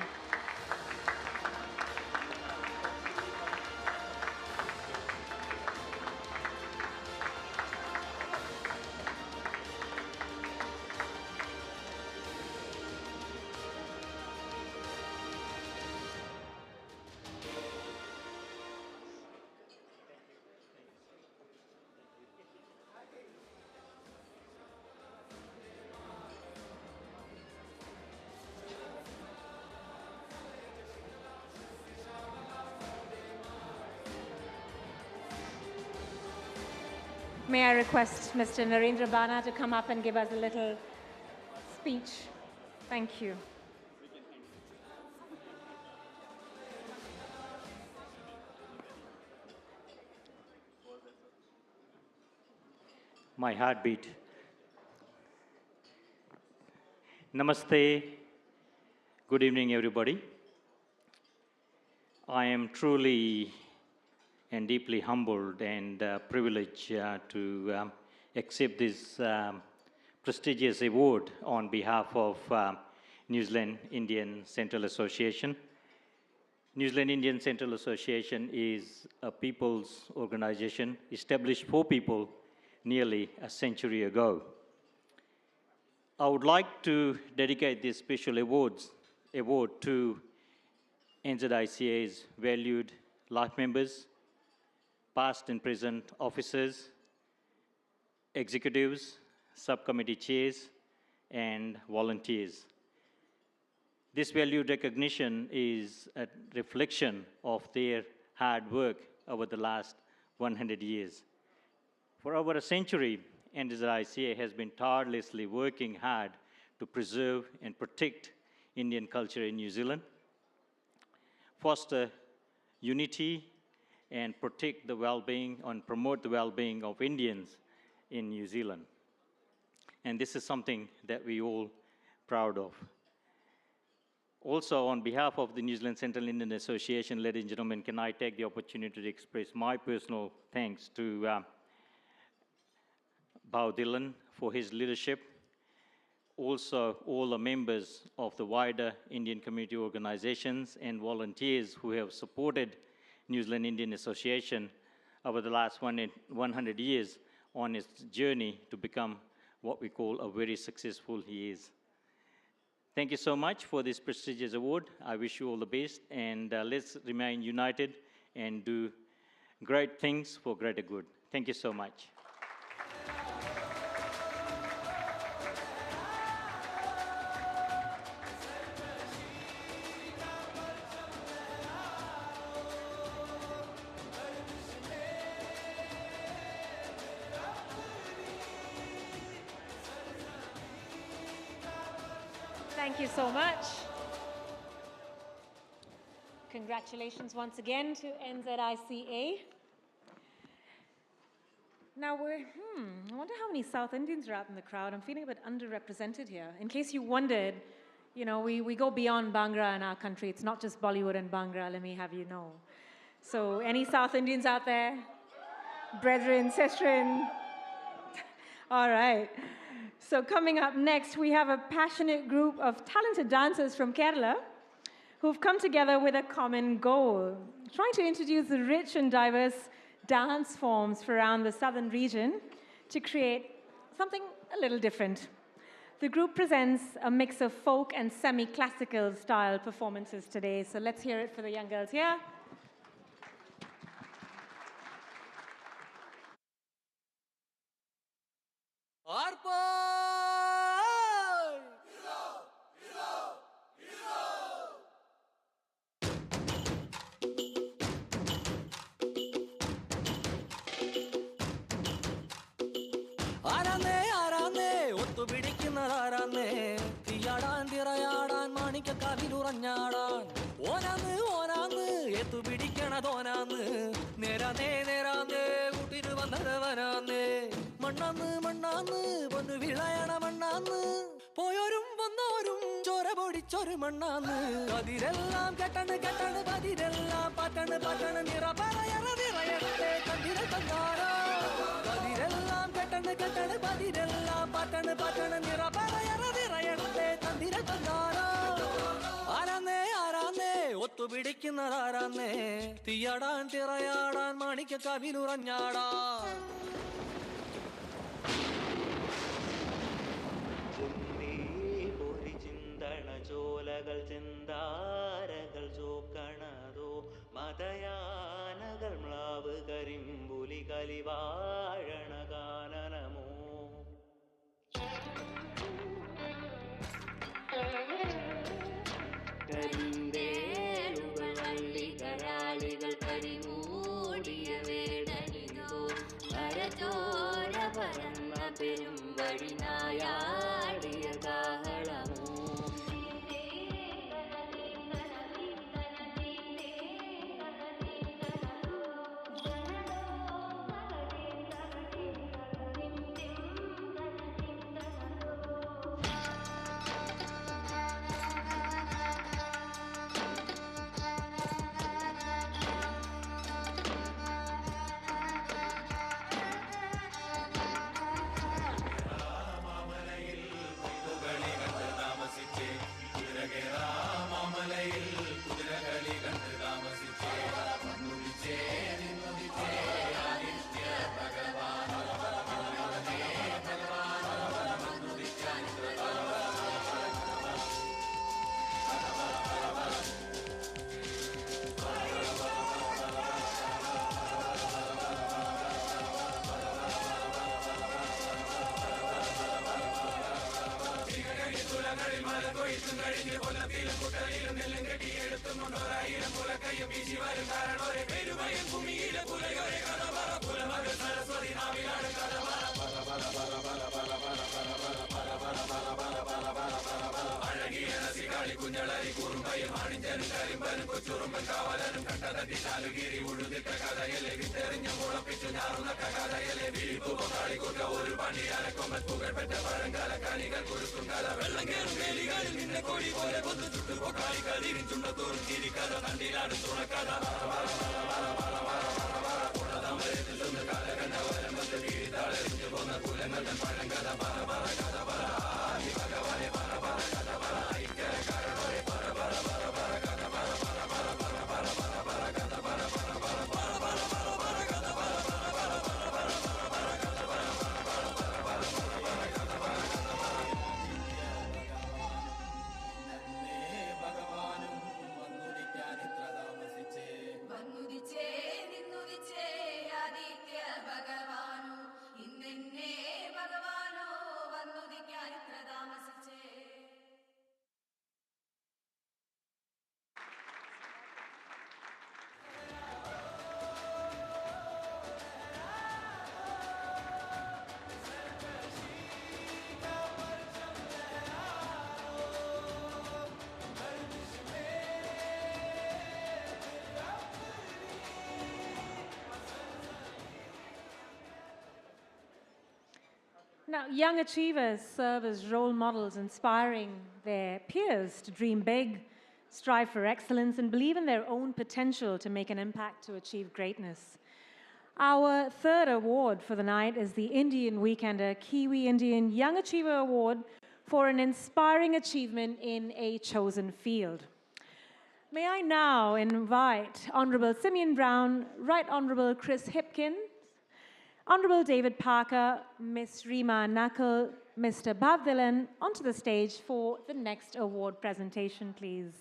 May I request Mr. Narendra Bana to come up and give us a little speech. Thank you. My heartbeat. Namaste. Good evening, everybody. I am truly and deeply humbled and privileged to accept this prestigious award on behalf of New Zealand Indian Central Association. New Zealand Indian Central Association is a people's organization established for people nearly a century ago. I would like to dedicate this special award to NZICA's valued life members, past and present officers, executives, subcommittee chairs, and volunteers. This valued recognition is a reflection of their hard work over the last 100 years. For over a century, NZICA has been tirelessly working hard to preserve and protect Indian culture in New Zealand, foster unity, and protect the well-being and promote the well-being of Indians in New Zealand. And this is something that we all proud of. Also, on behalf of the New Zealand Central Indian Association, ladies and gentlemen, can I take the opportunity to express my personal thanks to Bao Dillon for his leadership, also all the members of the wider Indian community organizations and volunteers who have supported New Zealand Indian Association over the last 100 years on its journey to become what we call a very successful he is. Thank you so much for this prestigious award. I wish you all the best, and let's remain united and do great things for greater good. Thank you so much. Thank you so much. Congratulations once again to NZICA. Now I wonder how many South Indians are out in the crowd. I'm feeling a bit underrepresented here. In case you wondered, you know, we go beyond Bhangra in our country. It's not just Bollywood and Bhangra, let me have you know. So any South Indians out there? Brethren, sestrin? All right. So coming up next, we have a passionate group of talented dancers from Kerala who've come together with a common goal, trying to introduce the rich and diverse dance forms from around the southern region to create something a little different. The group presents a mix of folk and semi-classical style performances today, so let's hear it for the young girls here. ആരാന്നേ ആരാന്നേ ഒത്തുപിടിക്കുന്നതാരാന്നേ തീയാടാൻ തിറയാടാൻ മാണിക്കക്കാവിലുറഞ്ഞാടാൻ ഓനാന്ന് ഓനാന്ന് എത്തുപിടിക്കണതോനാന്ന് നേരാന്നേ നേരാന്നേ കൂട്ടിന് വന്നതവനാന്നേ മണ്ണാന്ന് മണ്ണാന്ന് പൊന്നു വിളയണ മണ്ണാന്ന് പോയോരും വന്നോരും ചോര പൊടിച്ചൊരു മണ്ണാന്ന് അതിരെല്ലാം കെട്ടണ് കെട്ടണ് പതിരെല്ലാം പറ്റണ് പറ്റണ് നിറ പറയറ നിറയട്ടെ കണ്ടിര തന്നാരോ അതിരെല്ലാം കെട്ടണ് കെട്ടണ് പതിരെല്ലാം പറ്റണ് പറ്റണ് നിറ പറയറ നിറയട്ടെ കണ്ടിര തന്നാരോ ആരാന്നേ ആരാന്നേ ഒത്തുപിടിക്കുന്നതാരാന്നേ തീയാടാൻ തിറയാടാൻ മാണിക്കക്കാവിലുറഞ്ഞാടാൻ ചോലകൾ ചിന്താരകൾ ചോക്കണതോ മതയാനകൾ മ്ലാവ് കരിമ്പുലി കലിവാഴണ കാനനമോ കരിന്തേലുകൾ വള്ളി കരാളികൾ കരിമൂടിയ വേടനിതോ കരചോര പരന്ന പെരുമ്പടി നായാടിയ കാഹളമോ Now, young achievers serve as role models, inspiring their peers to dream big, strive for excellence, and believe in their own potential to make an impact to achieve greatness. Our third award for the night is the Indian Weekender Kiwi Indian Young Achiever Award for an inspiring achievement in a chosen field. May I now invite Honorable Simeon Brown, Right Honorable Chris Hipkins, Honorable David Parker, Ms. Rima Knuckle, Mr. Bhav Dhillon onto the stage for the next award presentation, please.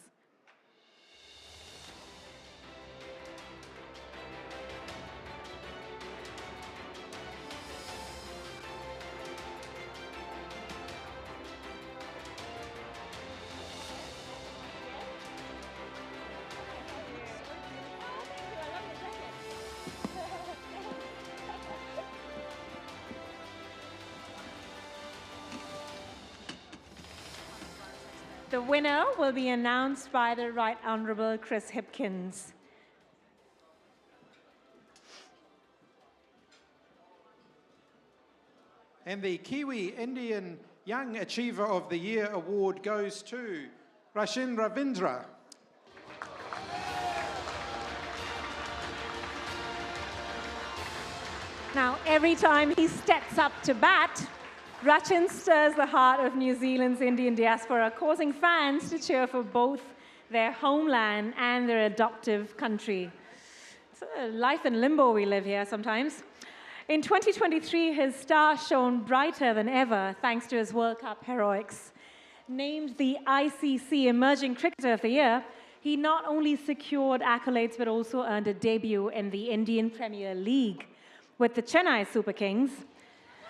The winner will be announced by the Right Honorable Chris Hipkins. And the Kiwi Indian Young Achiever of the Year award goes to Rachin Ravindra. Now, every time he steps up to bat, Rachin stirs the heart of New Zealand's Indian diaspora, causing fans to cheer for both their homeland and their adoptive country. It's a life in limbo we live here sometimes. In 2023, his star shone brighter than ever thanks to his World Cup heroics. Named the ICC Emerging Cricketer of the Year, he not only secured accolades but also earned a debut in the Indian Premier League with the Chennai Super Kings.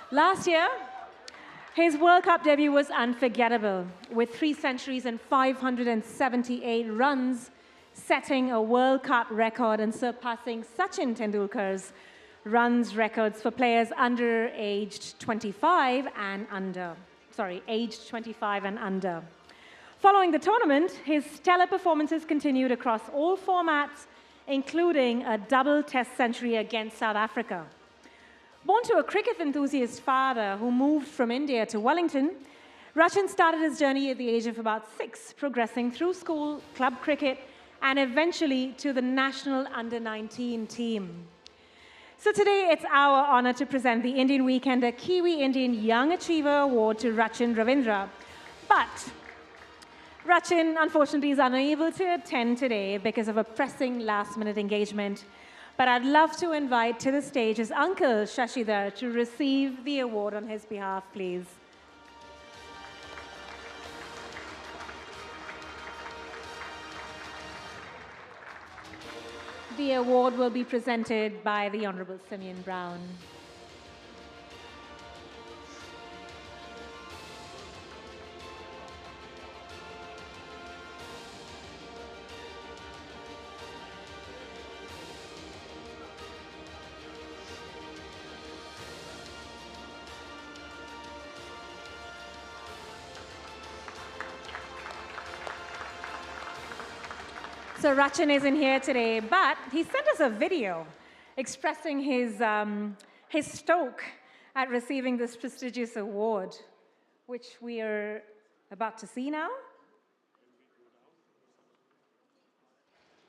Last year, his World Cup debut was unforgettable, with 3 centuries and 578 runs, setting a World Cup record and surpassing Sachin Tendulkar's runs records for players aged 25 and under. Following the tournament, his stellar performances continued across all formats, including a double Test century against South Africa. Born to a cricket enthusiast father who moved from India to Wellington, Rachin started his journey at the age of about 6, progressing through school, club cricket, and eventually to the national under-19 team. So today, it's our honor to present the Indian Weekender Kiwi Indian Young Achiever Award to Rachin Ravindra. But Rachin, unfortunately, is unable to attend today because of a pressing last-minute engagement. But I'd love to invite to the stage his uncle, Shashidhar, to receive the award on his behalf, please. The award will be presented by the Honorable Simeon Brown. So Rachin isn't here today, but he sent us a video expressing his stoke at receiving this prestigious award, which we are about to see now.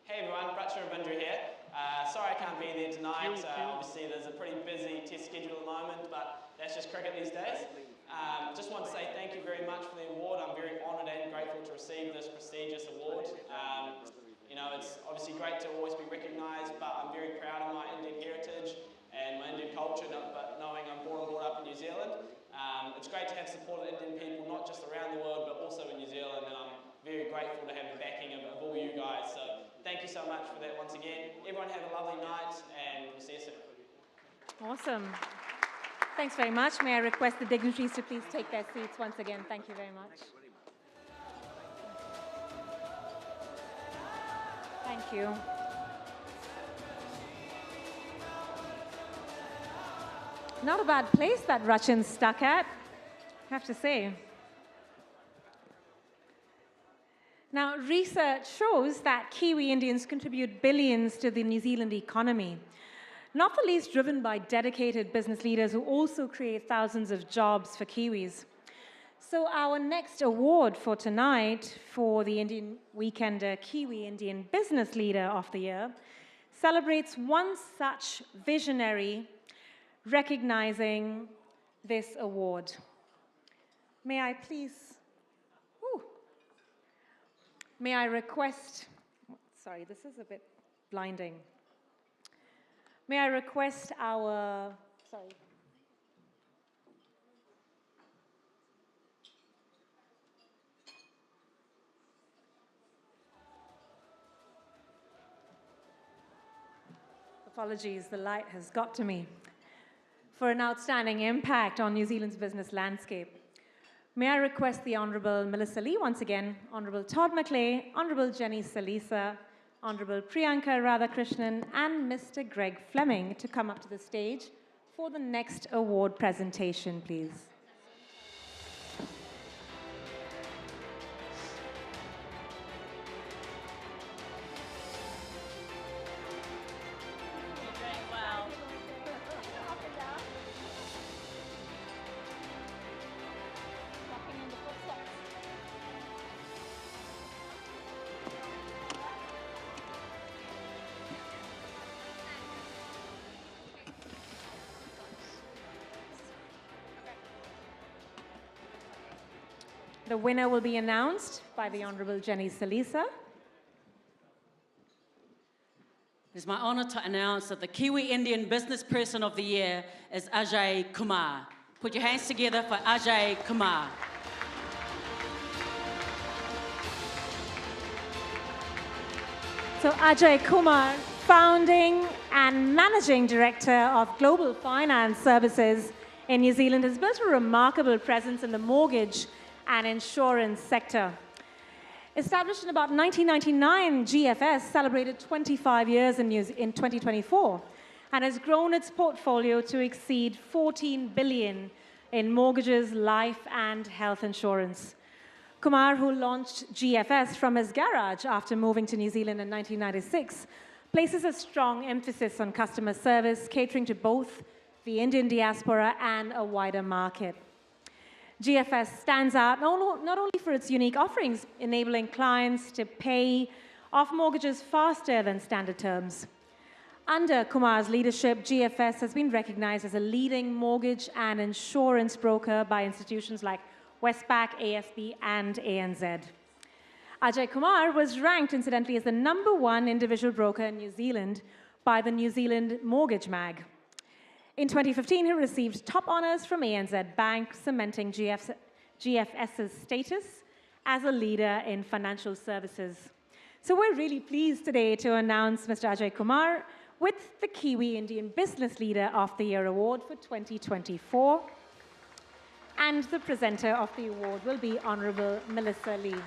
Hey everyone, Rachin Ravindra here. Sorry I can't be there tonight. Obviously there's a pretty busy test schedule at the moment, but that's just cricket these days. Just want to say thank you very much for the award. I'm very honoured and grateful to receive this prestigious award. You know, it's obviously great to always be recognised, but I'm very proud of my Indian heritage and my Indian culture, but knowing I'm born and brought up in New Zealand. It's great to have supported Indian people, not just around the world, but also in New Zealand, and I'm very grateful to have the backing of all you guys. So thank you so much for that once again. Everyone have a lovely night, and we'll see you soon. Awesome. Thanks very much. May I request the dignitaries to please take their seats once again. Thank you very much. Thank you. Not a bad place that Rachin's stuck at, I have to say. Now, research shows that Kiwi Indians contribute billions to the New Zealand economy, not the least driven by dedicated business leaders who also create thousands of jobs for Kiwis. So our next award for tonight for the Indian Weekender Kiwi Indian Business Leader of the Year celebrates one such visionary recognizing this award. May I request Sorry, this is a bit blinding. May I request our, sorry. Apologies, the light has got to me. For an outstanding impact on New Zealand's business landscape. May I request the Honourable Melissa Lee once again, Honourable Todd McLeay, Honourable Jenny Salisa, Honourable Priyanka Radhakrishnan, and Mr. Greg Fleming to come up to the stage for the next award presentation, please. The winner will be announced by the Honourable Jenny Salisa. It's my honour to announce that the Kiwi Indian Business Person of the Year is Ajay Kumar. Put your hands together for Ajay Kumar. So Ajay Kumar, founding and managing director of Global Finance Services in New Zealand, has built a remarkable presence in the mortgage and insurance sector. Established in about 1999, GFS celebrated 25 years in 2024 and has grown its portfolio to exceed 14 billion in mortgages, life and health insurance. Kumar, who launched GFS from his garage after moving to New Zealand in 1996, places a strong emphasis on customer service, catering to both the Indian diaspora and a wider market. GFS stands out not only for its unique offerings, enabling clients to pay off mortgages faster than standard terms. Under Kumar's leadership, GFS has been recognized as a leading mortgage and insurance broker by institutions like Westpac, ASB, and ANZ. Ajay Kumar was ranked, incidentally, as the #1 individual broker in New Zealand by the New Zealand Mortgage Mag. In 2015, he received top honors from ANZ Bank, cementing GFS's status as a leader in financial services. So we're really pleased today to announce Mr. Ajay Kumar with the Kiwi Indian Business Leader of the Year Award for 2024. And the presenter of the award will be Honourable Melissa Lee.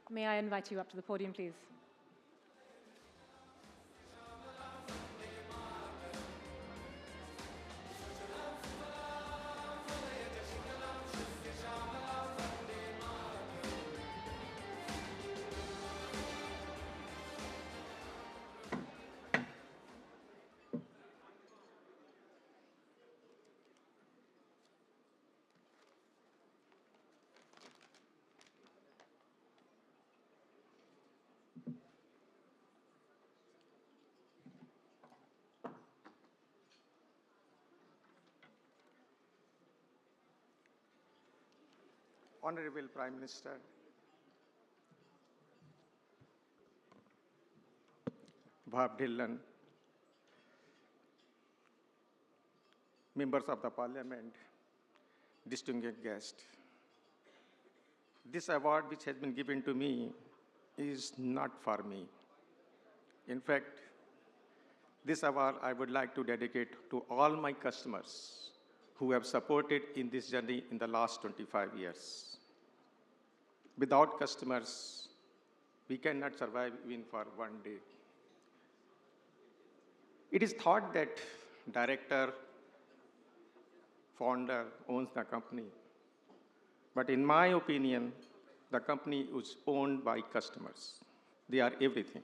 May I invite you up to the podium, please? Honorable Prime Minister, Bob Dylan, members of the Parliament, distinguished guests. This award which has been given to me is not for me. In fact, this award I would like to dedicate to all my customers who have supported in this journey in the last 25 years. Without customers, we cannot survive even for one day. It is thought that director, founder owns the company. But in my opinion, the company is owned by customers. They are everything.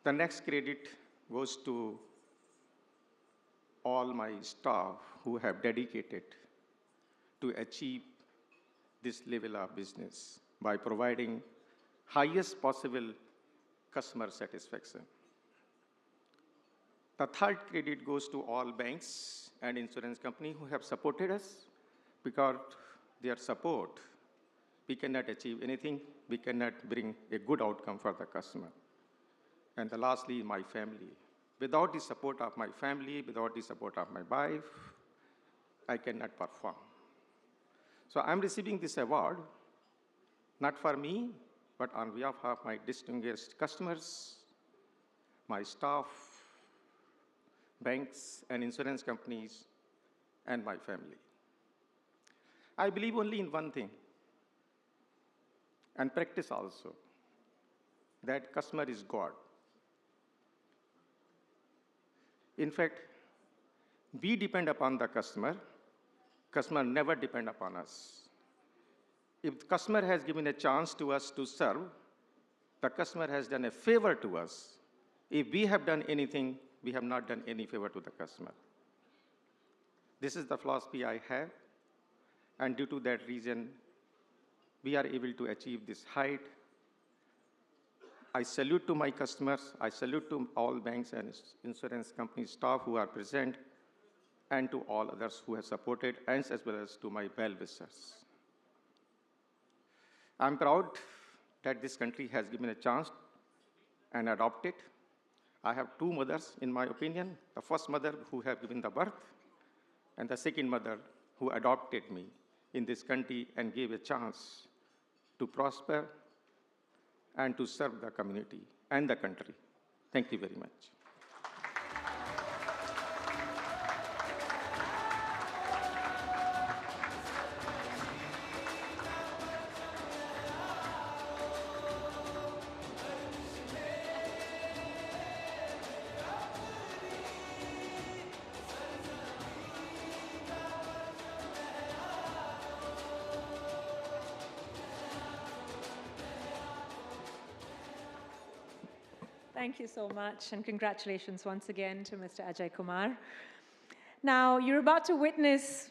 The next credit goes to all my staff who have dedicated to achieve this level of business by providing highest possible customer satisfaction. The third credit goes to all banks and insurance companies who have supported us. Because their support, we cannot achieve anything, we cannot bring a good outcome for the customer. And lastly, my family. Without the support of my family, without the support of my wife, I cannot perform. So I'm receiving this award, not for me, but on behalf of my distinguished customers, my staff, banks and insurance companies, and my family. I believe only in one thing, and practice also, that customer is God. In fact, we depend upon the customer never depend upon us. If the customer has given a chance to us to serve, the customer has done a favor to us. If we have done anything, we have not done any favor to the customer. This is the philosophy I have, and due to that reason, we are able to achieve this height. I salute to my customers, I salute to all banks and insurance company staff who are present, and to all others who have supported, and as well as to my well-wishers. I'm proud that this country has given a chance and adopted. I have two mothers, in my opinion. The first mother who have given the birth, and the second mother who adopted me in this country and gave a chance to prosper and to serve the community and the country. Thank you very much. Thank you so much, and congratulations once again to Mr. Ajay Kumar. Now, you're about to witness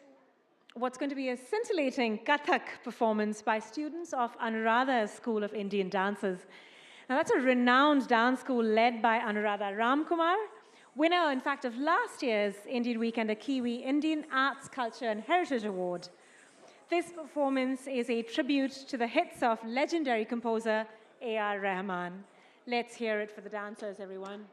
what's going to be a scintillating Kathak performance by students of Anuradha School of Indian Dances. Now, that's a renowned dance school led by Anuradha Ramkumar, winner, in fact, of last year's Indian Week and a Kiwi Indian Arts, Culture and Heritage Award. This performance is a tribute to the hits of legendary composer A.R. Rahman. Let's hear it for the dancers, everyone.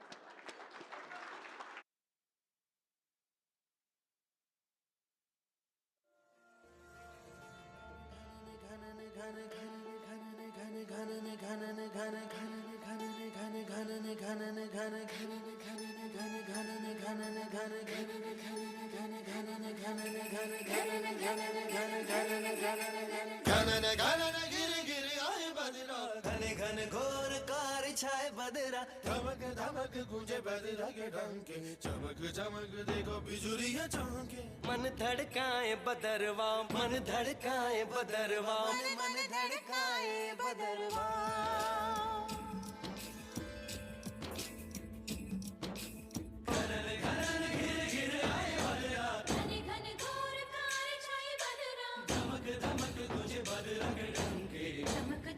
बदरा धमक धमक गूंजे बदरा के डंके चमक चमक देखो बिजुरियां चमके मन धड़काए बदरवा मन धड़काए बदरवा मन धड़काए बदरवा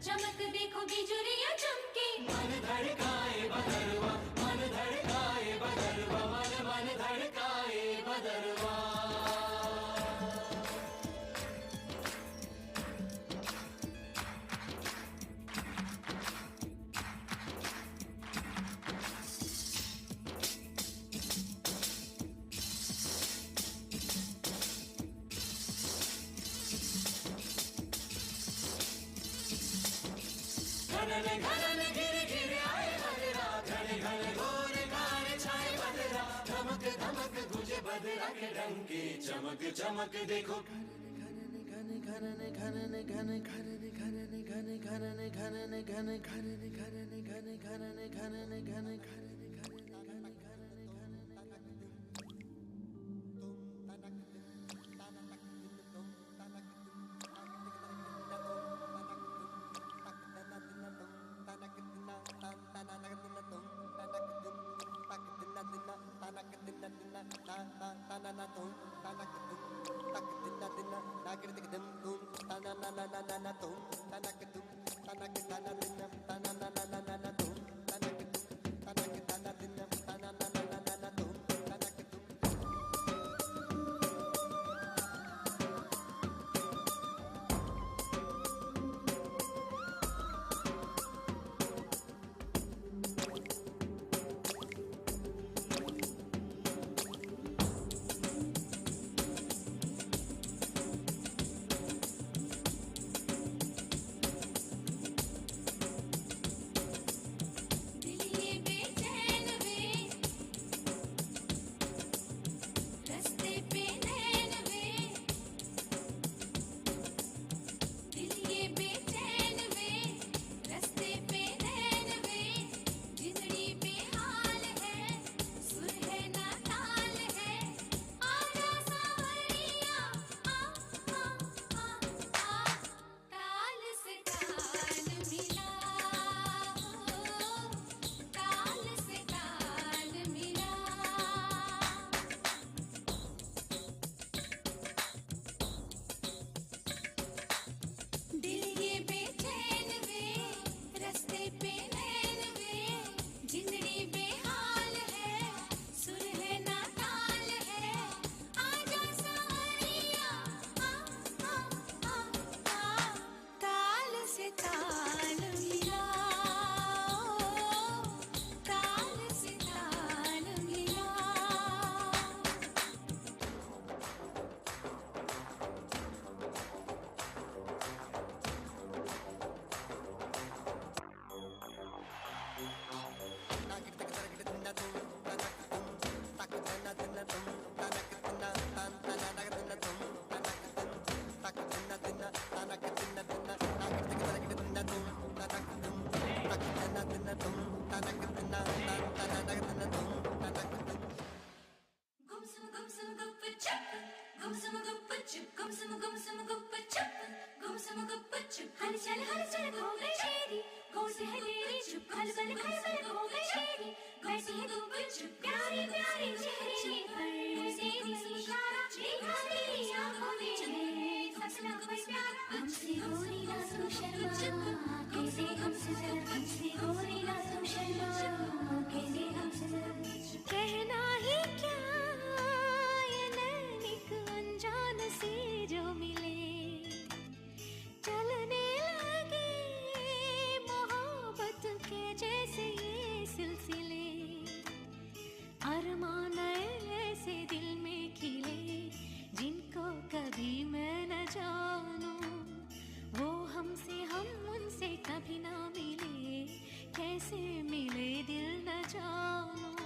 चमक देखो बिजुरियां चमके मन धड़काए बदरवा मन धड़काए बदरवा मन धड़काए बदरवा घने घने घिर घिर आए बदरा घने घने घोर घार छाए बदरा धमक धमक गूंजे बदरा के डंके चमक चमक देखो घने घने घने घने घने घने घने घने घने घने घने घने घने घने घने घने घने घने शर्मा कैसे हमसे हमसे गोरी ना तू शर्मा कैसे हमसे कहना ही क्या ये नैनिक अनजान से जो मिले चलने लगे मोहब्बत के जैसे ये सिलसिले अरमान ऐसे दिल में खिले जिनको कभी मैं न जानूं वो हमसे हम उनसे कभी ना मिले कैसे मिले दिल न जानूं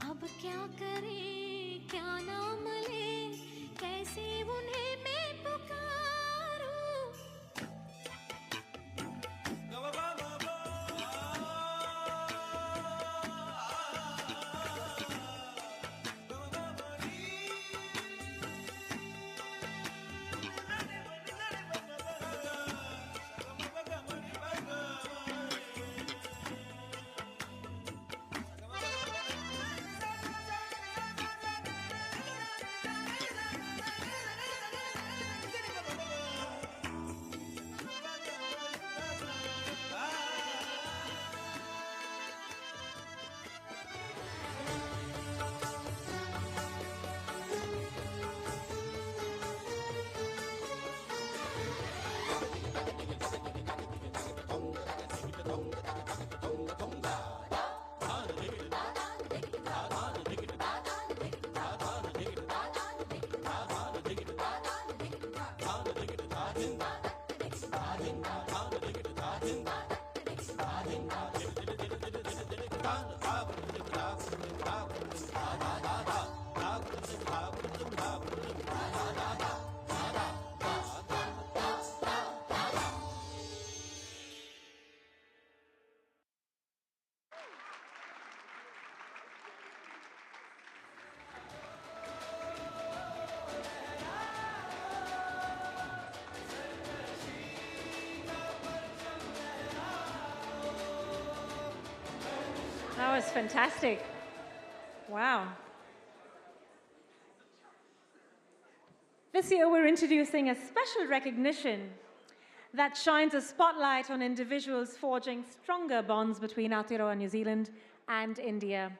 अब क्या करें क्या नाम ले कैसे उन्हें मैं पुकारूं That was fantastic. Wow. This year we're introducing a special recognition that shines a spotlight on individuals forging stronger bonds between Aotearoa New Zealand and India.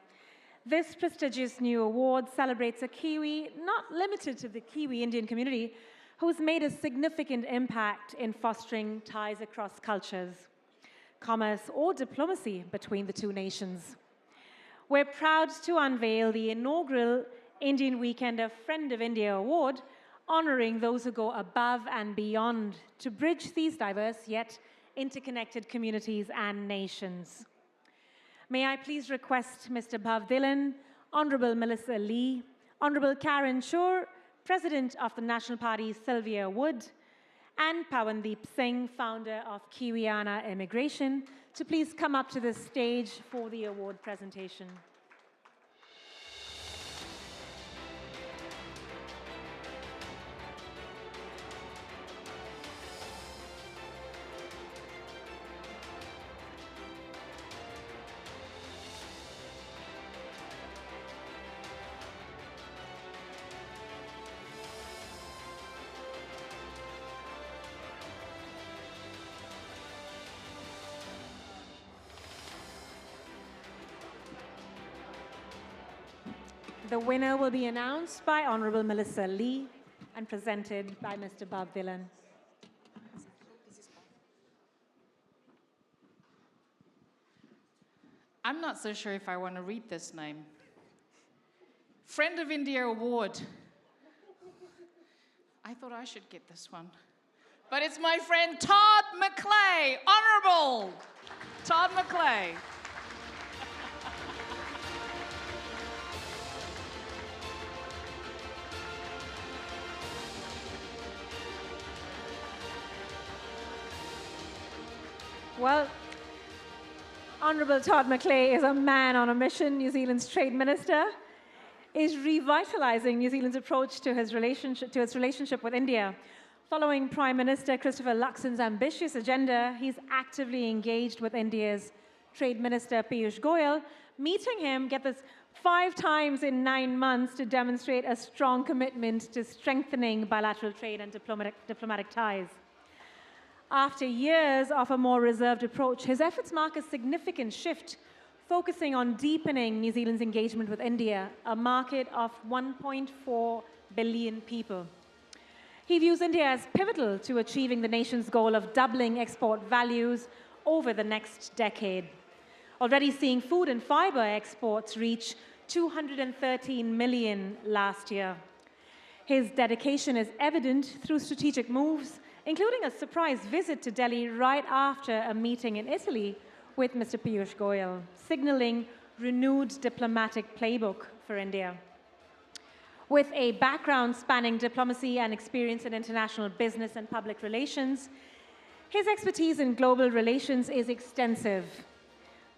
This prestigious new award celebrates a Kiwi not limited to the Kiwi Indian community who's made a significant impact in fostering ties across cultures, commerce or diplomacy between the two nations. We're proud to unveil the inaugural Indian Weekender Friend of India Award, honoring those who go above and beyond to bridge these diverse yet interconnected communities and nations. May I please request Mr. Bhav Dhillon, Honorable Melissa Lee, Honorable Karen Shore, President of the National Party Sylvia Wood, and Pawandeep Singh, founder of Kiwiana Immigration, to please come up to the stage for the award presentation. The winner will be announced by Honorable Melissa Lee and presented by Mr. Bhav Dhillon. I'm not so sure if I want to read this name. Friend of India Award. I thought I should get this one. But it's my friend Todd McClay, Honorable Todd McClay. Well, Honourable Todd McClay is a man on a mission. New Zealand's Trade Minister is revitalising New Zealand's approach to its relationship with India. Following Prime Minister Christopher Luxon's ambitious agenda, he's actively engaged with India's Trade Minister Piyush Goyal, meeting him, get this, 5 times in 9 months to demonstrate a strong commitment to strengthening bilateral trade and diplomatic ties. After years of a more reserved approach, his efforts mark a significant shift, focusing on deepening New Zealand's engagement with India, a market of 1.4 billion people. He views India as pivotal to achieving the nation's goal of doubling export values over the next decade. Already seeing food and fiber exports reach 213 million last year. His dedication is evident through strategic moves, including a surprise visit to Delhi right after a meeting in Italy with Mr. Piyush Goyal, signaling renewed diplomatic playbook for India. With a background spanning diplomacy and experience in international business and public relations, his expertise in global relations is extensive.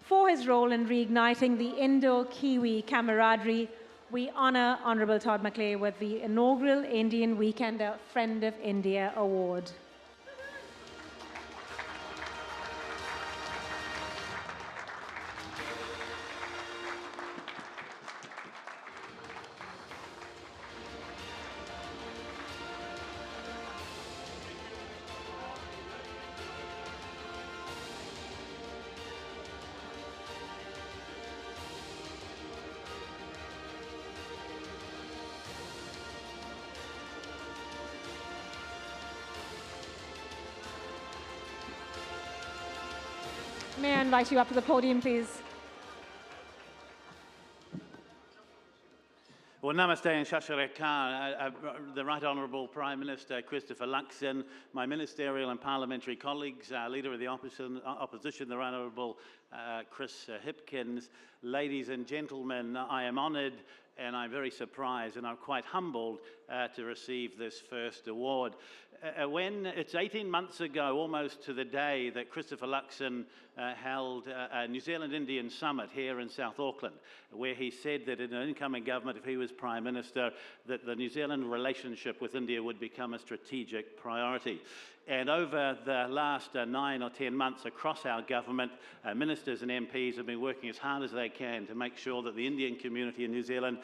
For his role in reigniting the Indo-Kiwi camaraderie, we honor Honorable Todd McClay with the inaugural Indian Weekender Friend of India Award. May I invite you up to the podium, please? Well, namaste and shasharekar, the Right Honourable Prime Minister Christopher Luxon, my ministerial and parliamentary colleagues, Leader of the Opposition, the Right Honourable Chris Hipkins, ladies and gentlemen, I am honoured and I'm very surprised and I'm quite humbled to receive this first award. When it's 18 months ago, almost to the day, that Christopher Luxon held a New Zealand Indian summit here in South Auckland, where he said that in an incoming government, if he was Prime Minister, that the New Zealand relationship with India would become a strategic priority. And over the last 9 or 10 months across our government, ministers and MPs have been working as hard as they can to make sure that the Indian community in New Zealand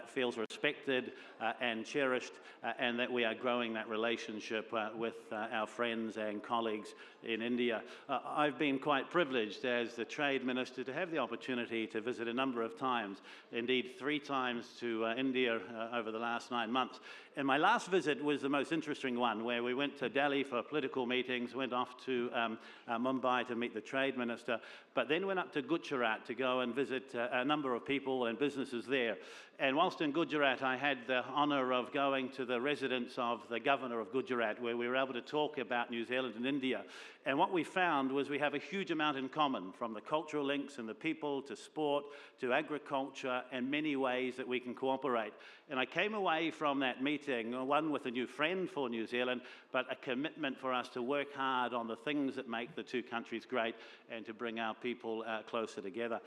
feels respected and cherished, and that we are growing that relationship with our friends and colleagues in India. I've been quite privileged as the Trade Minister to have the opportunity to visit a number of times, indeed 3 times to India over the last 9 months. And my last visit was the most interesting one, where we went to Delhi for political meetings, went off to Mumbai to meet the Trade Minister, but then went up to Gujarat to go and visit a number of people and businesses there. And whilst in Gujarat, I had the honour of going to the residence of the Governor of Gujarat, where we were able to talk about New Zealand and India. And what we found was we have a huge amount in common, from the cultural links and the people to sport to agriculture, and many ways that we can cooperate. And I came away from that meeting, one with a new friend for New Zealand, but a commitment for us to work hard on the things that make the two countries great and to bring our people closer together.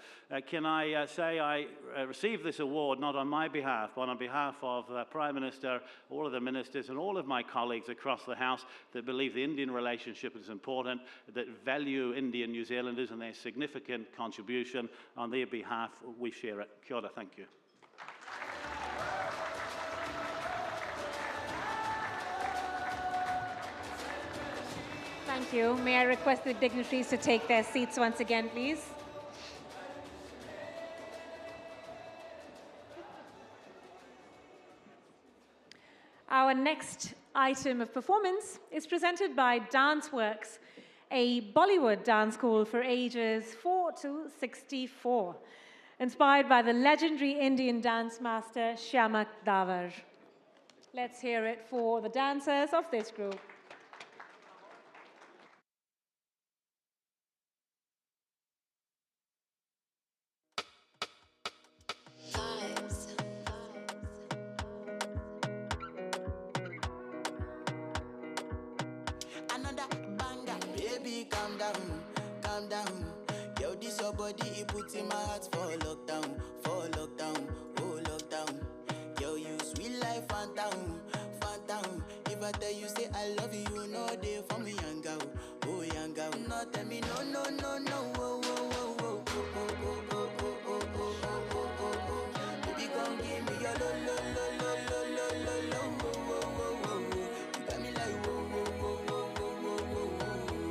Can I say I received this award not on my behalf, but on behalf of the Prime Minister, all of the ministers and all of my colleagues across the House that believe the Indian relationship is important, that value Indian New Zealanders and their significant contribution. On their behalf, we share it. Kia ora, thank you. Thank you. May I request the dignitaries to take their seats once again, please? Our next item of performance is presented by DanceWorks, a Bollywood dance school for ages 4 to 64, inspired by the legendary Indian dance master Shyamak Davar. Let's hear it for the dancers of this group. Calm down, calm down. Yo, this your body, it puts in my heart for lockdown, oh lockdown. Yo, you sweet life, phantom, phantom. If I tell you say I love you, you know they for me, young girl, oh young girl. No, tell me no, no, no, no, oh, oh, oh, oh, oh, oh, oh, oh, oh, oh, oh, oh, oh, oh. Baby, come give me your lo, lo, lo, lo, lo, lo, lo, lo, oh, oh, oh, oh, oh. You got me like whoa, whoa, whoa, whoa, whoa, whoa, whoa.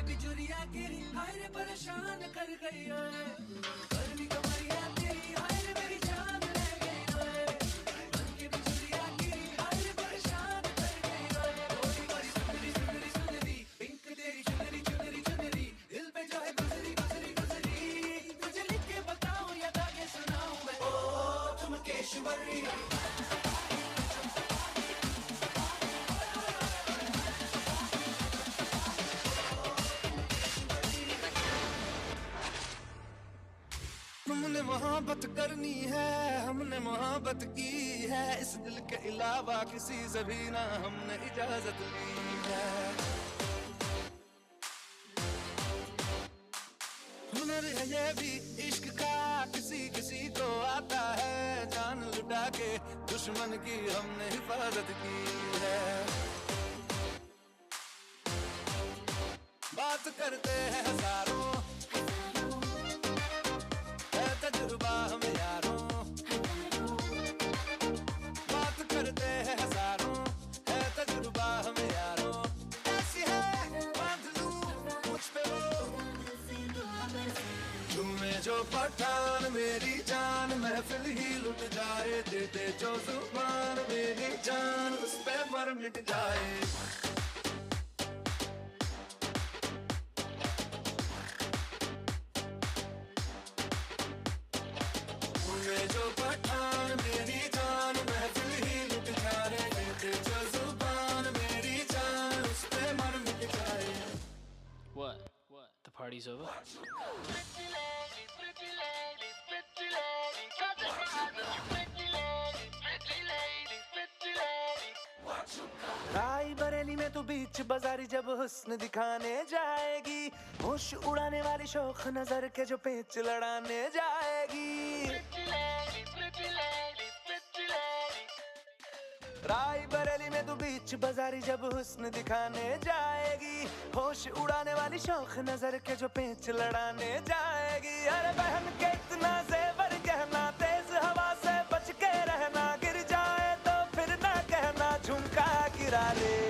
बिजुरिया गिरी हाय रे परेशान कर गई ओए गर्मी कमरिया तेरी हाय रे मेरी जान ले गई ओए मन के बिजुरिया गिरी हाय रे परेशान कर गई ओए थोड़ी बड़ी सुंदरी सुंदरी सुंदरी पिंक तेरी चुनरी चुनरी चुनरी दिल पे जो है गुजरी गुजरी गुजरी तुझे लिख के बताऊं या गा के सुनाऊं मैं ओ चुमकेश्वरी तुमने मोहब्बत करनी है हमने मोहब्बत की है इस दिल के अलावा किसी से भी ना हमने इजाजत ली है हुनर है ये भी इश्क का किसी किसी को आता है जान लुटा के दुश्मन की हमने हिफाजत की है बात करते हैं हजारों तजुर्बा हम यारों बात करते हैं हजारों है तजुर्बा हम यारों ऐसी है बांध लूं मुझ पे वो झूमे जो पठान मेरी जान महफिल ही लुट जाए दे दे जो जुबान मेरी जान उस पे मर मिट जाए जो पठान मेरी जान महफिल ही लुट जाए दे जो जुबान मेरी जान उस पे मर मिट जाए What? The party's over? राई बरेली में तू बीच बाजारी जब हुस्न दिखाने जाएगी होश उड़ाने वाली शौक नजर के जो पेच लड़ाने जाएगी राई बरेली में तू बीच बाजारी जब हुस्न दिखाने जाएगी होश उड़ाने वाली शौक नजर के जो पेच लड़ाने जाएगी अरे बहन के इतना जेवर गहना तेज हवा से बच के रहना गिर जाए तो फिर ना कहना झुमका गिरा ले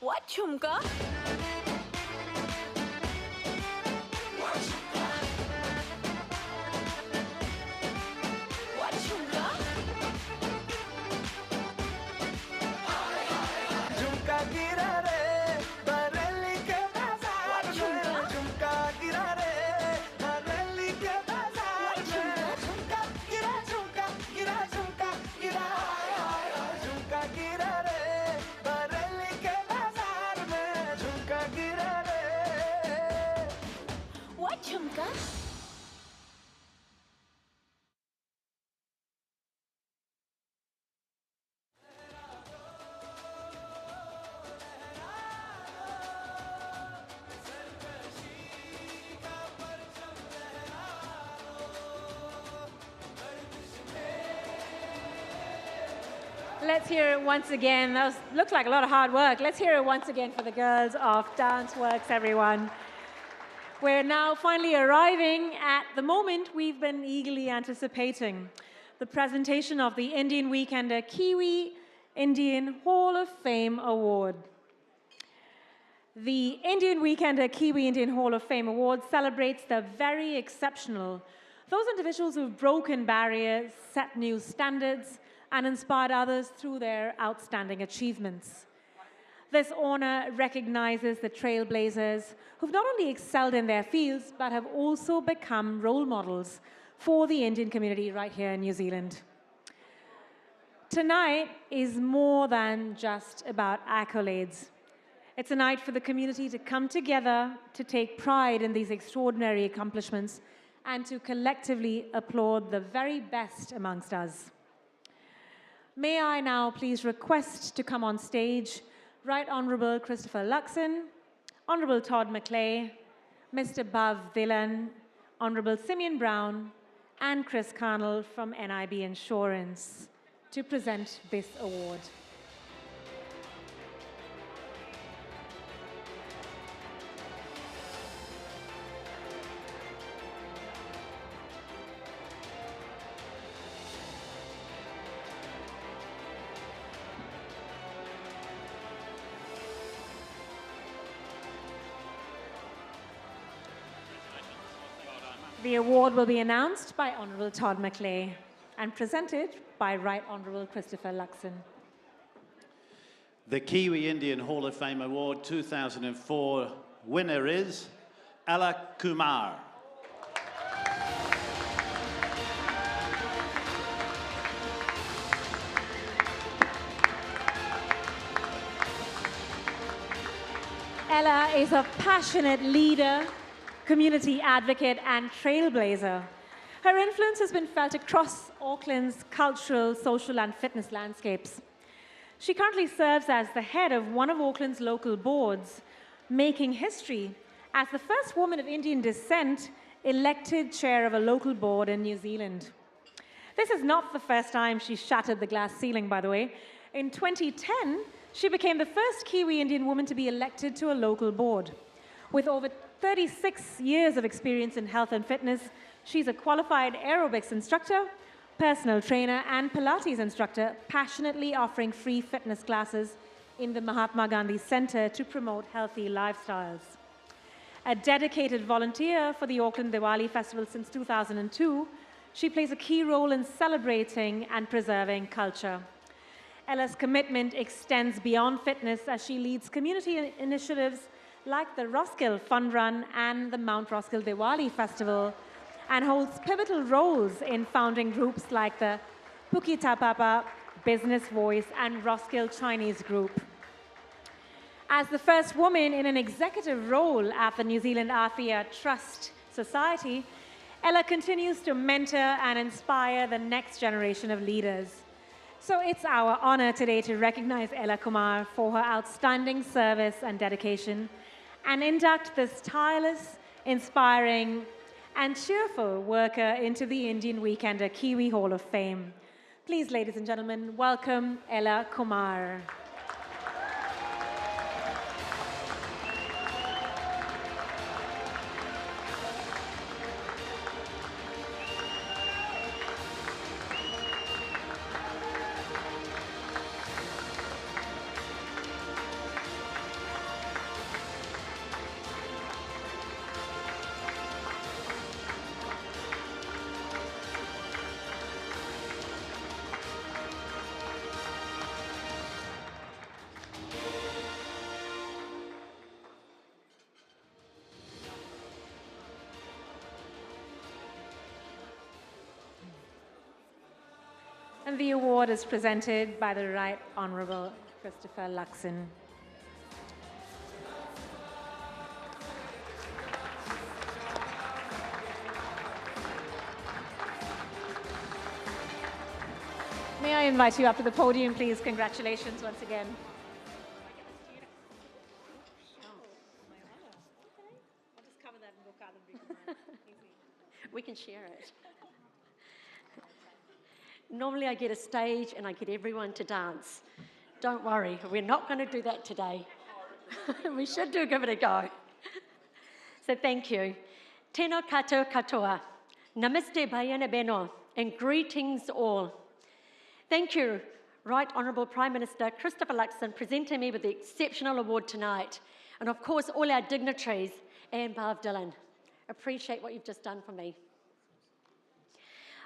What झुमका? झुमका गिरा रे बरेली के बाजार में झुमका गिरा रे बरेली के बाजार में झुमका गिरा झुमका गिरा झुमका गिरा झुमका गिरा रे बरेली के बाजार में झुमका गिरा रे What झुमका? Let's hear it once again. That looked like a lot of hard work. Let's hear it once again for the girls of Dance Works, everyone. We're now finally arriving at the moment we've been eagerly anticipating, the presentation of the Indian Weekender Kiwi Indian Hall of Fame Award. The Indian Weekender Kiwi Indian Hall of Fame Award celebrates the very exceptional, those individuals who've broken barriers, set new standards, and inspired others through their outstanding achievements. This honor recognizes the trailblazers who've not only excelled in their fields, but have also become role models for the Indian community right here in New Zealand. Tonight is more than just about accolades. It's a night for the community to come together, to take pride in these extraordinary accomplishments, and to collectively applaud the very best amongst us. May I now please request to come on stage Right Honourable Christopher Luxon, Honourable Todd McClay, Mr. Bhav Dhillon, Honourable Simeon Brown, and Chris Carnell from NIB Insurance to present this award. The award will be announced by Honourable Todd McClay and presented by Right Honourable Christopher Luxon. The Kiwi Indian Hall of Fame Award 2004 winner is Ella Kumar. Ella is a passionate leader, community advocate, and trailblazer. Her influence has been felt across Auckland's cultural, social, and fitness landscapes. She currently serves as the head of one of Auckland's local boards, making history as the first woman of Indian descent elected chair of a local board in New Zealand. This is not the first time she shattered the glass ceiling, by the way. In 2010, she became the first Kiwi Indian woman to be elected to a local board. With over 36 years of experience in health and fitness, she's a qualified aerobics instructor, personal trainer, and Pilates instructor, passionately offering free fitness classes in the Mahatma Gandhi Centre to promote healthy lifestyles. A dedicated volunteer for the Auckland Diwali Festival since 2002, she plays a key role in celebrating and preserving culture. Ella's commitment extends beyond fitness as she leads community initiatives like the Roskill Fund Run and the Mount Roskill Diwali Festival, and holds pivotal roles in founding groups like the Pukita Papa, Business Voice, and Roskill Chinese Group. As the first woman in an executive role at the New Zealand Athia Trust Society, Ella continues to mentor and inspire the next generation of leaders. So it's our honor today to recognize Ella Kumar for her outstanding service and dedication and induct this tireless, inspiring, and cheerful worker into the Indian Weekender Kiwi Hall of Fame. Please, ladies and gentlemen, welcome Ella Kumar. And the award is presented by the Right Honourable Christopher Luxon. May I invite you up to the podium, please? Congratulations once again. We can share it. Normally I get a stage and I get everyone to dance. Don't worry, we're not going to do that today. We should give it a go. So thank you. Tēnā koutou katoa. Namaste bhaiana beno, and greetings all. Thank you, Right Honourable Prime Minister Christopher Luxon, presenting me with the exceptional award tonight. And of course, all our dignitaries and Barb Dillon. Appreciate what you've just done for me.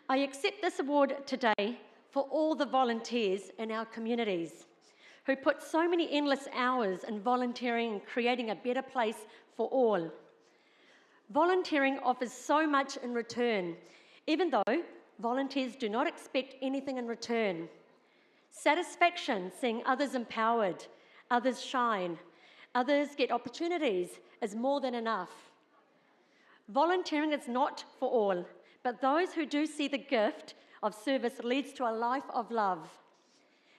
I accept this award today for all the volunteers in our communities who put so many endless hours in volunteering and creating a better place for all. Volunteering offers so much in return, even though volunteers do not expect anything in return. Satisfaction seeing others empowered, others shine, others get opportunities is more than enough. Volunteering is not for all, but those who do see the gift of service leads to a life of love.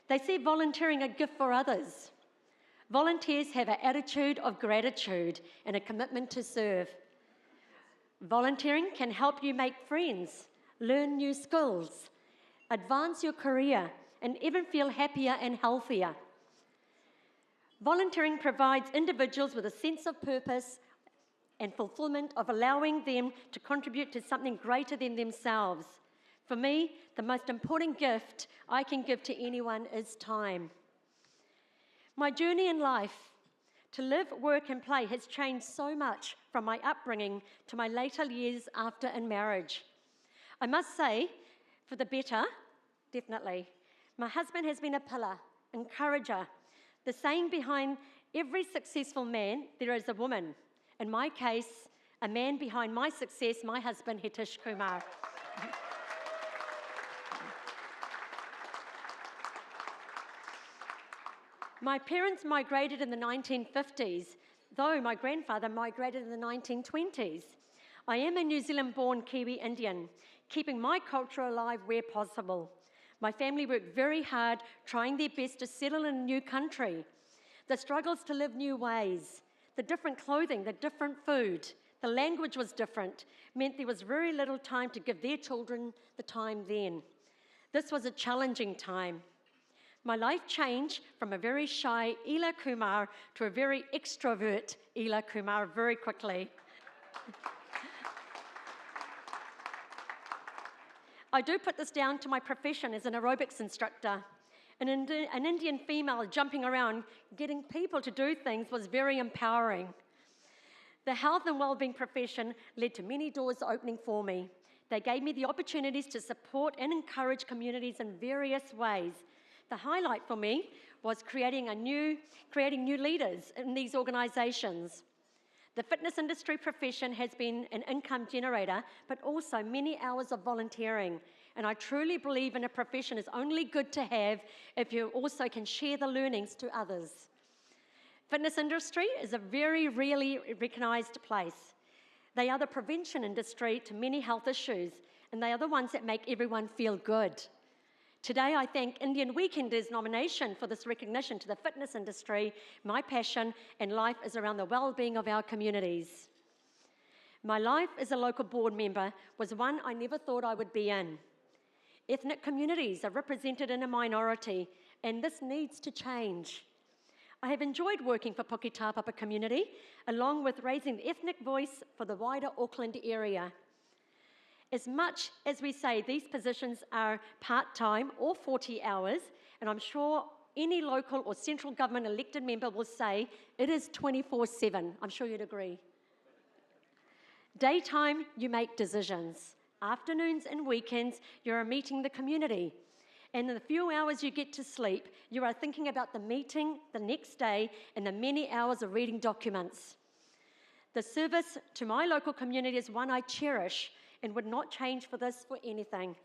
They see volunteering a gift for others. Volunteers have an attitude of gratitude and a commitment to serve. Volunteering can help you make friends, learn new skills, advance your career, and even feel happier and healthier. Volunteering provides individuals with a sense of purpose and fulfillment of allowing them to contribute to something greater than themselves. For me, the most important gift I can give to anyone is time. My journey in life to live, work and play has changed so much from my upbringing to my later years after in marriage. I must say, for the better, definitely. My husband has been a pillar, encourager. The saying behind every successful man, there is a woman. In my case, a man behind my success, my husband, Hitesh Kumar. My parents migrated in the 1950s, though my grandfather migrated in the 1920s. I am a New Zealand-born Kiwi Indian, keeping my culture alive where possible. My family worked very hard, trying their best to settle in a new country. The struggles to live new ways, the different clothing, the different food, the language was different, meant there was very little time to give their children the time then. This was a challenging time. My life changed from a very shy Ila Kumar to a very extrovert Ila Kumar very quickly. I do put this down to my profession as an aerobics instructor. An Indian female jumping around, getting people to do things was very empowering. The health and wellbeing profession led to many doors opening for me. They gave me the opportunities to support and encourage communities in various ways. The highlight for me was creating new leaders in these organisations. The fitness industry profession has been an income generator, but also many hours of volunteering. And I truly believe in a profession is only good to have if you also can share the learnings to others. Fitness industry is a very rarely recognised place. They are the prevention industry to many health issues, and they are the ones that make everyone feel good. Today, I thank Indian Weekenders' nomination for this recognition to the fitness industry. My passion and life is around the well-being of our communities. My life as a local board member was one I never thought I would be in. Ethnic communities are represented in a minority, and this needs to change. I have enjoyed working for Puketapapa community, along with raising the ethnic voice for the wider Auckland area. As much as we say these positions are part-time or 40 hours, and I'm sure any local or central government elected member will say it is 24/7. I'm sure you'd agree. Daytime, you make decisions. Afternoons and weekends, you're meeting the community. And in the few hours you get to sleep, you are thinking about the meeting the next day and the many hours of reading documents. The service to my local community is one I cherish and would not change for this for anything.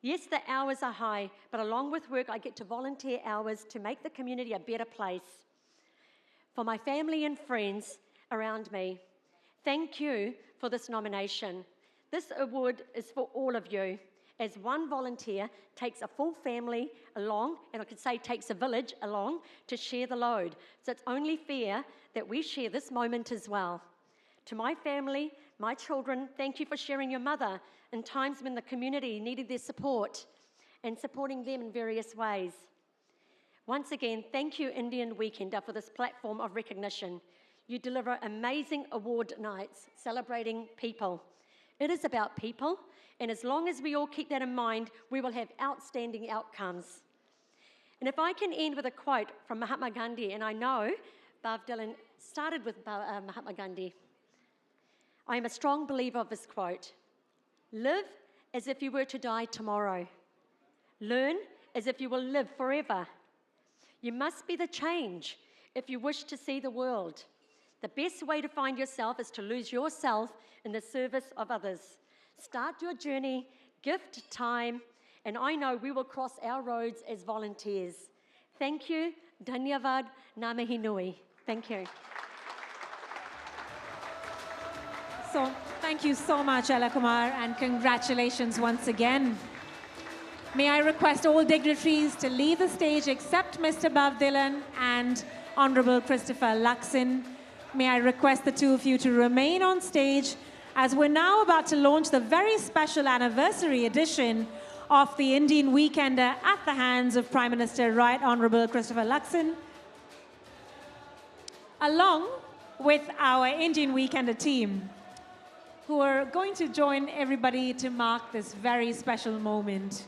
Yes, the hours are high, but along with work, I get to volunteer hours to make the community a better place. For my family and friends around me, thank you for this nomination. This award is for all of you, as one volunteer takes a full family along, and I could say takes a village along to share the load. So it's only fair that we share this moment as well. To my family, my children, thank you for sharing your mother in times when the community needed their support and supporting them in various ways. Once again, thank you, Indian Weekender, for this platform of recognition. You deliver amazing award nights celebrating people. It is about people, and as long as we all keep that in mind, we will have outstanding outcomes. And if I can end with a quote from Mahatma Gandhi, and I know Bob Dylan started with Mahatma Gandhi. I am a strong believer of this quote. Live as if you were to die tomorrow. Learn as if you will live forever. You must be the change if you wish to see the world. The best way to find yourself is to lose yourself in the service of others. Start your journey, gift time, and I know we will cross our roads as volunteers. Thank you. Dhanyavad Namahi Nui. Thank you. So, thank you so much, Ella Kumar, and congratulations once again. May I request all dignitaries to leave the stage except Mr. Bob Dylan and Honourable Christopher Luxon. May I request the two of you to remain on stage as we're now about to launch the very special anniversary edition of the Indian Weekender at the hands of Prime Minister Right Honourable Christopher Luxon, along with our Indian Weekender team, who are going to join everybody to mark this very special moment.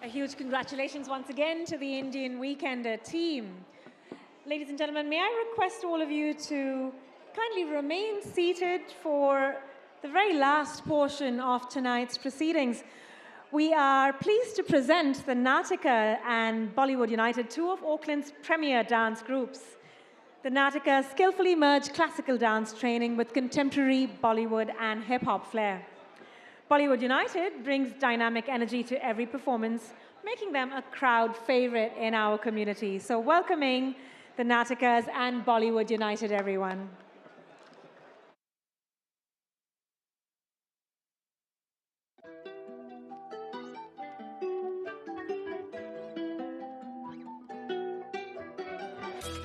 A huge congratulations once again to the Indian Weekender team. Ladies and gentlemen, may I request all of you to kindly remain seated for the very last portion of tonight's proceedings. We are pleased to present the Natika and Bollywood United, two of Auckland's premier dance groups. The Natika skillfully merge classical dance training with contemporary Bollywood and hip-hop flair. Bollywood United brings dynamic energy to every performance, making them a crowd favorite in our community. So welcoming the Natikas and Bollywood United, everyone.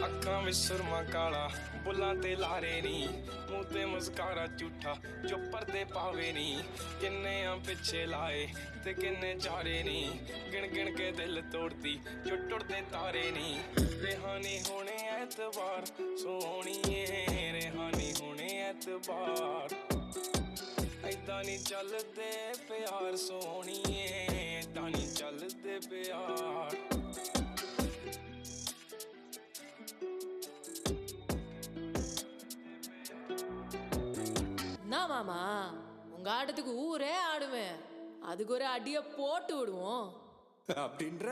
ਅੱਖਾਂ ਵਿੱਚ ਸੁਰਮਾ ਕਾਲਾ ਬੁੱਲਾਂ ਤੇ ਲਾਰੇ ਨੀ ਮੂੰਹ ਤੇ ਮੁਸਕਾਰਾ ਝੂਠਾ ਜੋ ਪਰਦੇ ਪਾਵੇ ਨੀ ਕਿੰਨੇ ਆ ਪਿੱਛੇ ਲਾਏ ਤੇ ਕਿੰਨੇ ਚਾਰੇ ਨੀ ਗਿਣ ਗਿਣ ਕੇ ਦਿਲ ਤੋੜਦੀ ਜੋ ਟੁੱਟਦੇ ਤਾਰੇ ਨੀ ਰਿਹਾਨੀ ਹੋਣੇ ਐਤਵਾਰ ਸੋਹਣੀਏ ਰਿਹਾਨੀ ਹੋਣੇ ਐਤਵਾਰ ਏਦਾਂ ਨਹੀਂ ਚੱਲਦੇ ਪਿਆਰ ਸੋਹਣੀਏ ਏਦਾਂ ਨਹੀਂ ਚੱਲਦੇ ਪਿਆਰ நான் மாமா உங்க ஆட்டத்துக்கு ஊரே ஆடுவேன் அதுக்கு ஒரு அடிய போட்டு விடுவோம் அப்படின்ற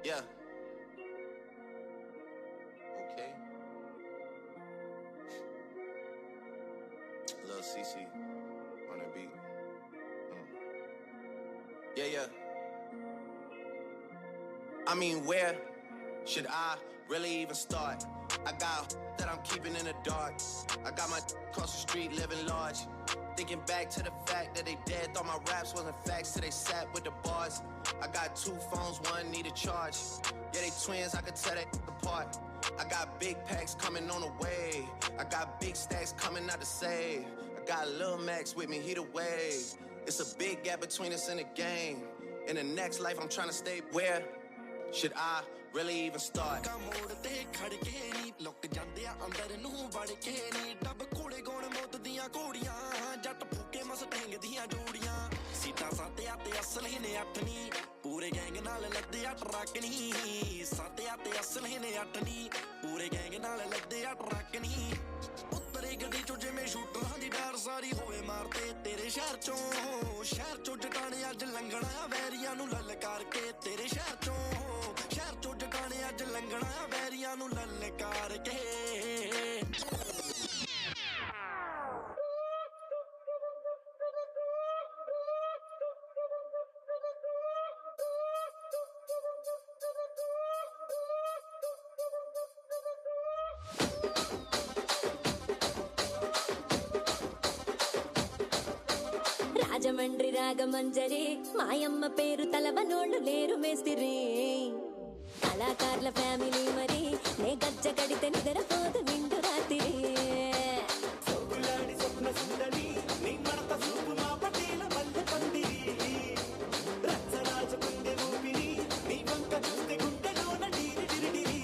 Yeah. Okay. Lil CC on the beat. Yeah. I mean, where should I really even start? I got that I'm keeping in the dark. I got my across the street living large. Thinking back to the fact that they dead, thought my raps wasn't facts till they sat with the bars. I got two phones, one need a charge. Yeah, they twins, I could tell they apart. I got big packs coming on the way. I got big stacks coming out to save. I got Lil Max with me, he the wave. It's a big gap between us in the game. In the next life, I'm trying to stay. Where should I really even start? ਜੱਟ ਫੂਕੇ Mustang ਦੀਆਂ ਜੋੜੀਆਂ ਸੀਟਾਂ ਸਾਤਿਆਂ ਤੇ ਅਸਲੇ ਨੇ ਅੱਠਨੀ ਪੂਰੇ gang ਨਾਲ ਲੱਦੇ ਆ truck ਨਹੀਂ ਸਾਤਿਆਂ ਤੇ ਅਸਲੇ ਨੇ ਅੱਠਨੀ ਪੂਰੇ ਗੈਂਗ ਨਾਲ ਲੱਦੇ ਆ ਟਰੱਕ ਨਹੀਂ ਉੱਤਰੇ ਗੱਡੀ ਚੋਂ ਜਿਵੇਂ ਸ਼ੂਟਰਾਂ ਦੀ ਡਾਰ ਸਾਰੀ ਹੋਏ ਮਾਰਤੇ ਤੇਰੇ ਸ਼ਹਿਰ ਚੋਂ ਜਟਾਣੇ ਅੱਜ ਲੰਘਣਾ ਵੈਰੀਆਂ ਨੂੰ ਲਲਕਾਰ ਕੇ ਤੇਰੇ ਸ਼ਹਿਰ ਚੋਂ ਜਟਾਣੇ ਅੱਜ ਲੰਘਣਾ ਵੈਰੀਆਂ ਨੂੰ ਲਲਕਾਰ ਕੇ రాజమండ్రి రాగమంజరి మాయమ్మ పేరు తలవనోళ్ళు లేరు మేస్తిరి కళాకారుల ఫ్యామిలీ మరి నే గజ్జ కడితే నిద్రపోదు నిండు రాత్రి స్వప్న సుందరి నీ మడత చూపు మా పటేల మల్లె పందిరి రచ్చరాజ పుండె ఊపిరి నీ వంక చూస్తే గుండెలోన డిరిడిరిడిరి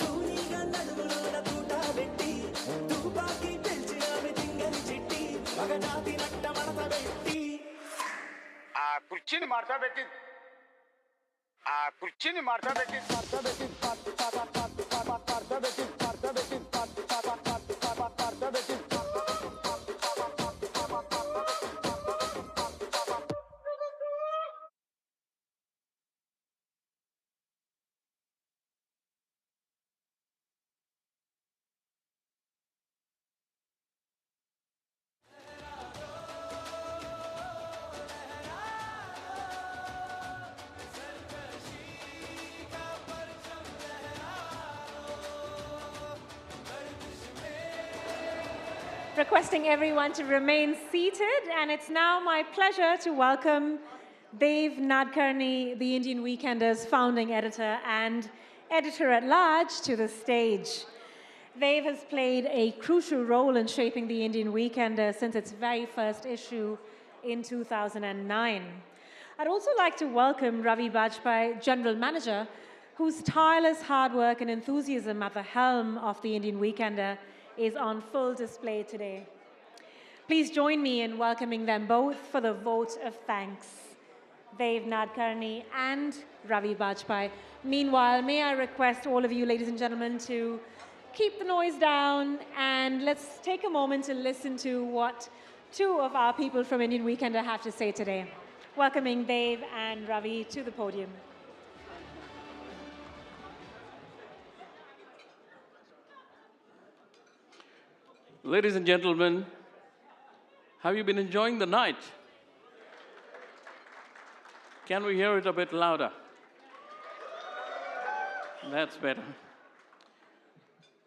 తూనీగా నడుములోన తూట పెట్టి తుపాకి పెంచినామె దింగని చిట్టి మగజాతి నట్ట మడత పెట్టి ఆ కుర్చీని మార్చా పెట్టి కుర్చీని మార్చా పెట్టి requesting everyone to remain seated, and it's now my pleasure to welcome Dev Nadkarni, the Indian Weekender's founding editor and editor-at-large, to the stage. Dev has played a crucial role in shaping the Indian Weekender since its very first issue in 2009. I'd also like to welcome Ravi Bajpai, General Manager, whose tireless hard work and enthusiasm at the helm of the Indian Weekender is on full display today. Please join me in welcoming them both for the vote of thanks, Dev Nadkarni and Ravi Bajpai. Meanwhile, may I request all of you, ladies and gentlemen, to keep the noise down and let's take a moment to listen to what two of our people from Indian Weekender have to say today. Welcoming Dev and Ravi to the podium. Ladies and gentlemen, have you been enjoying the night? Can we hear it a bit louder? That's better.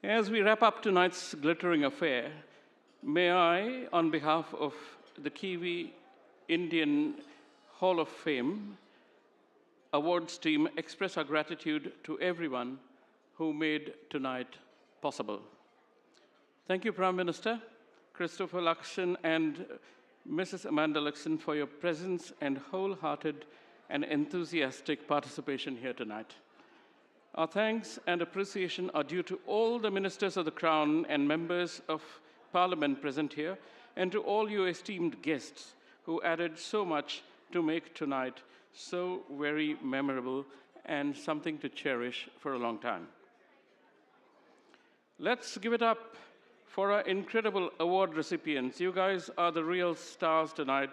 As we wrap up tonight's glittering affair, may I, on behalf of the Kiwi Indian Hall of Fame awards team, express our gratitude to everyone who made tonight possible. Thank you, Prime Minister Christopher Luxon and Mrs. Amanda Luxon, for your presence and wholehearted and enthusiastic participation here tonight. Our thanks and appreciation are due to all the ministers of the Crown and members of Parliament present here, and to all your esteemed guests who added so much to make tonight so very memorable and something to cherish for a long time. Let's give it up for our incredible award recipients. You guys are the real stars tonight,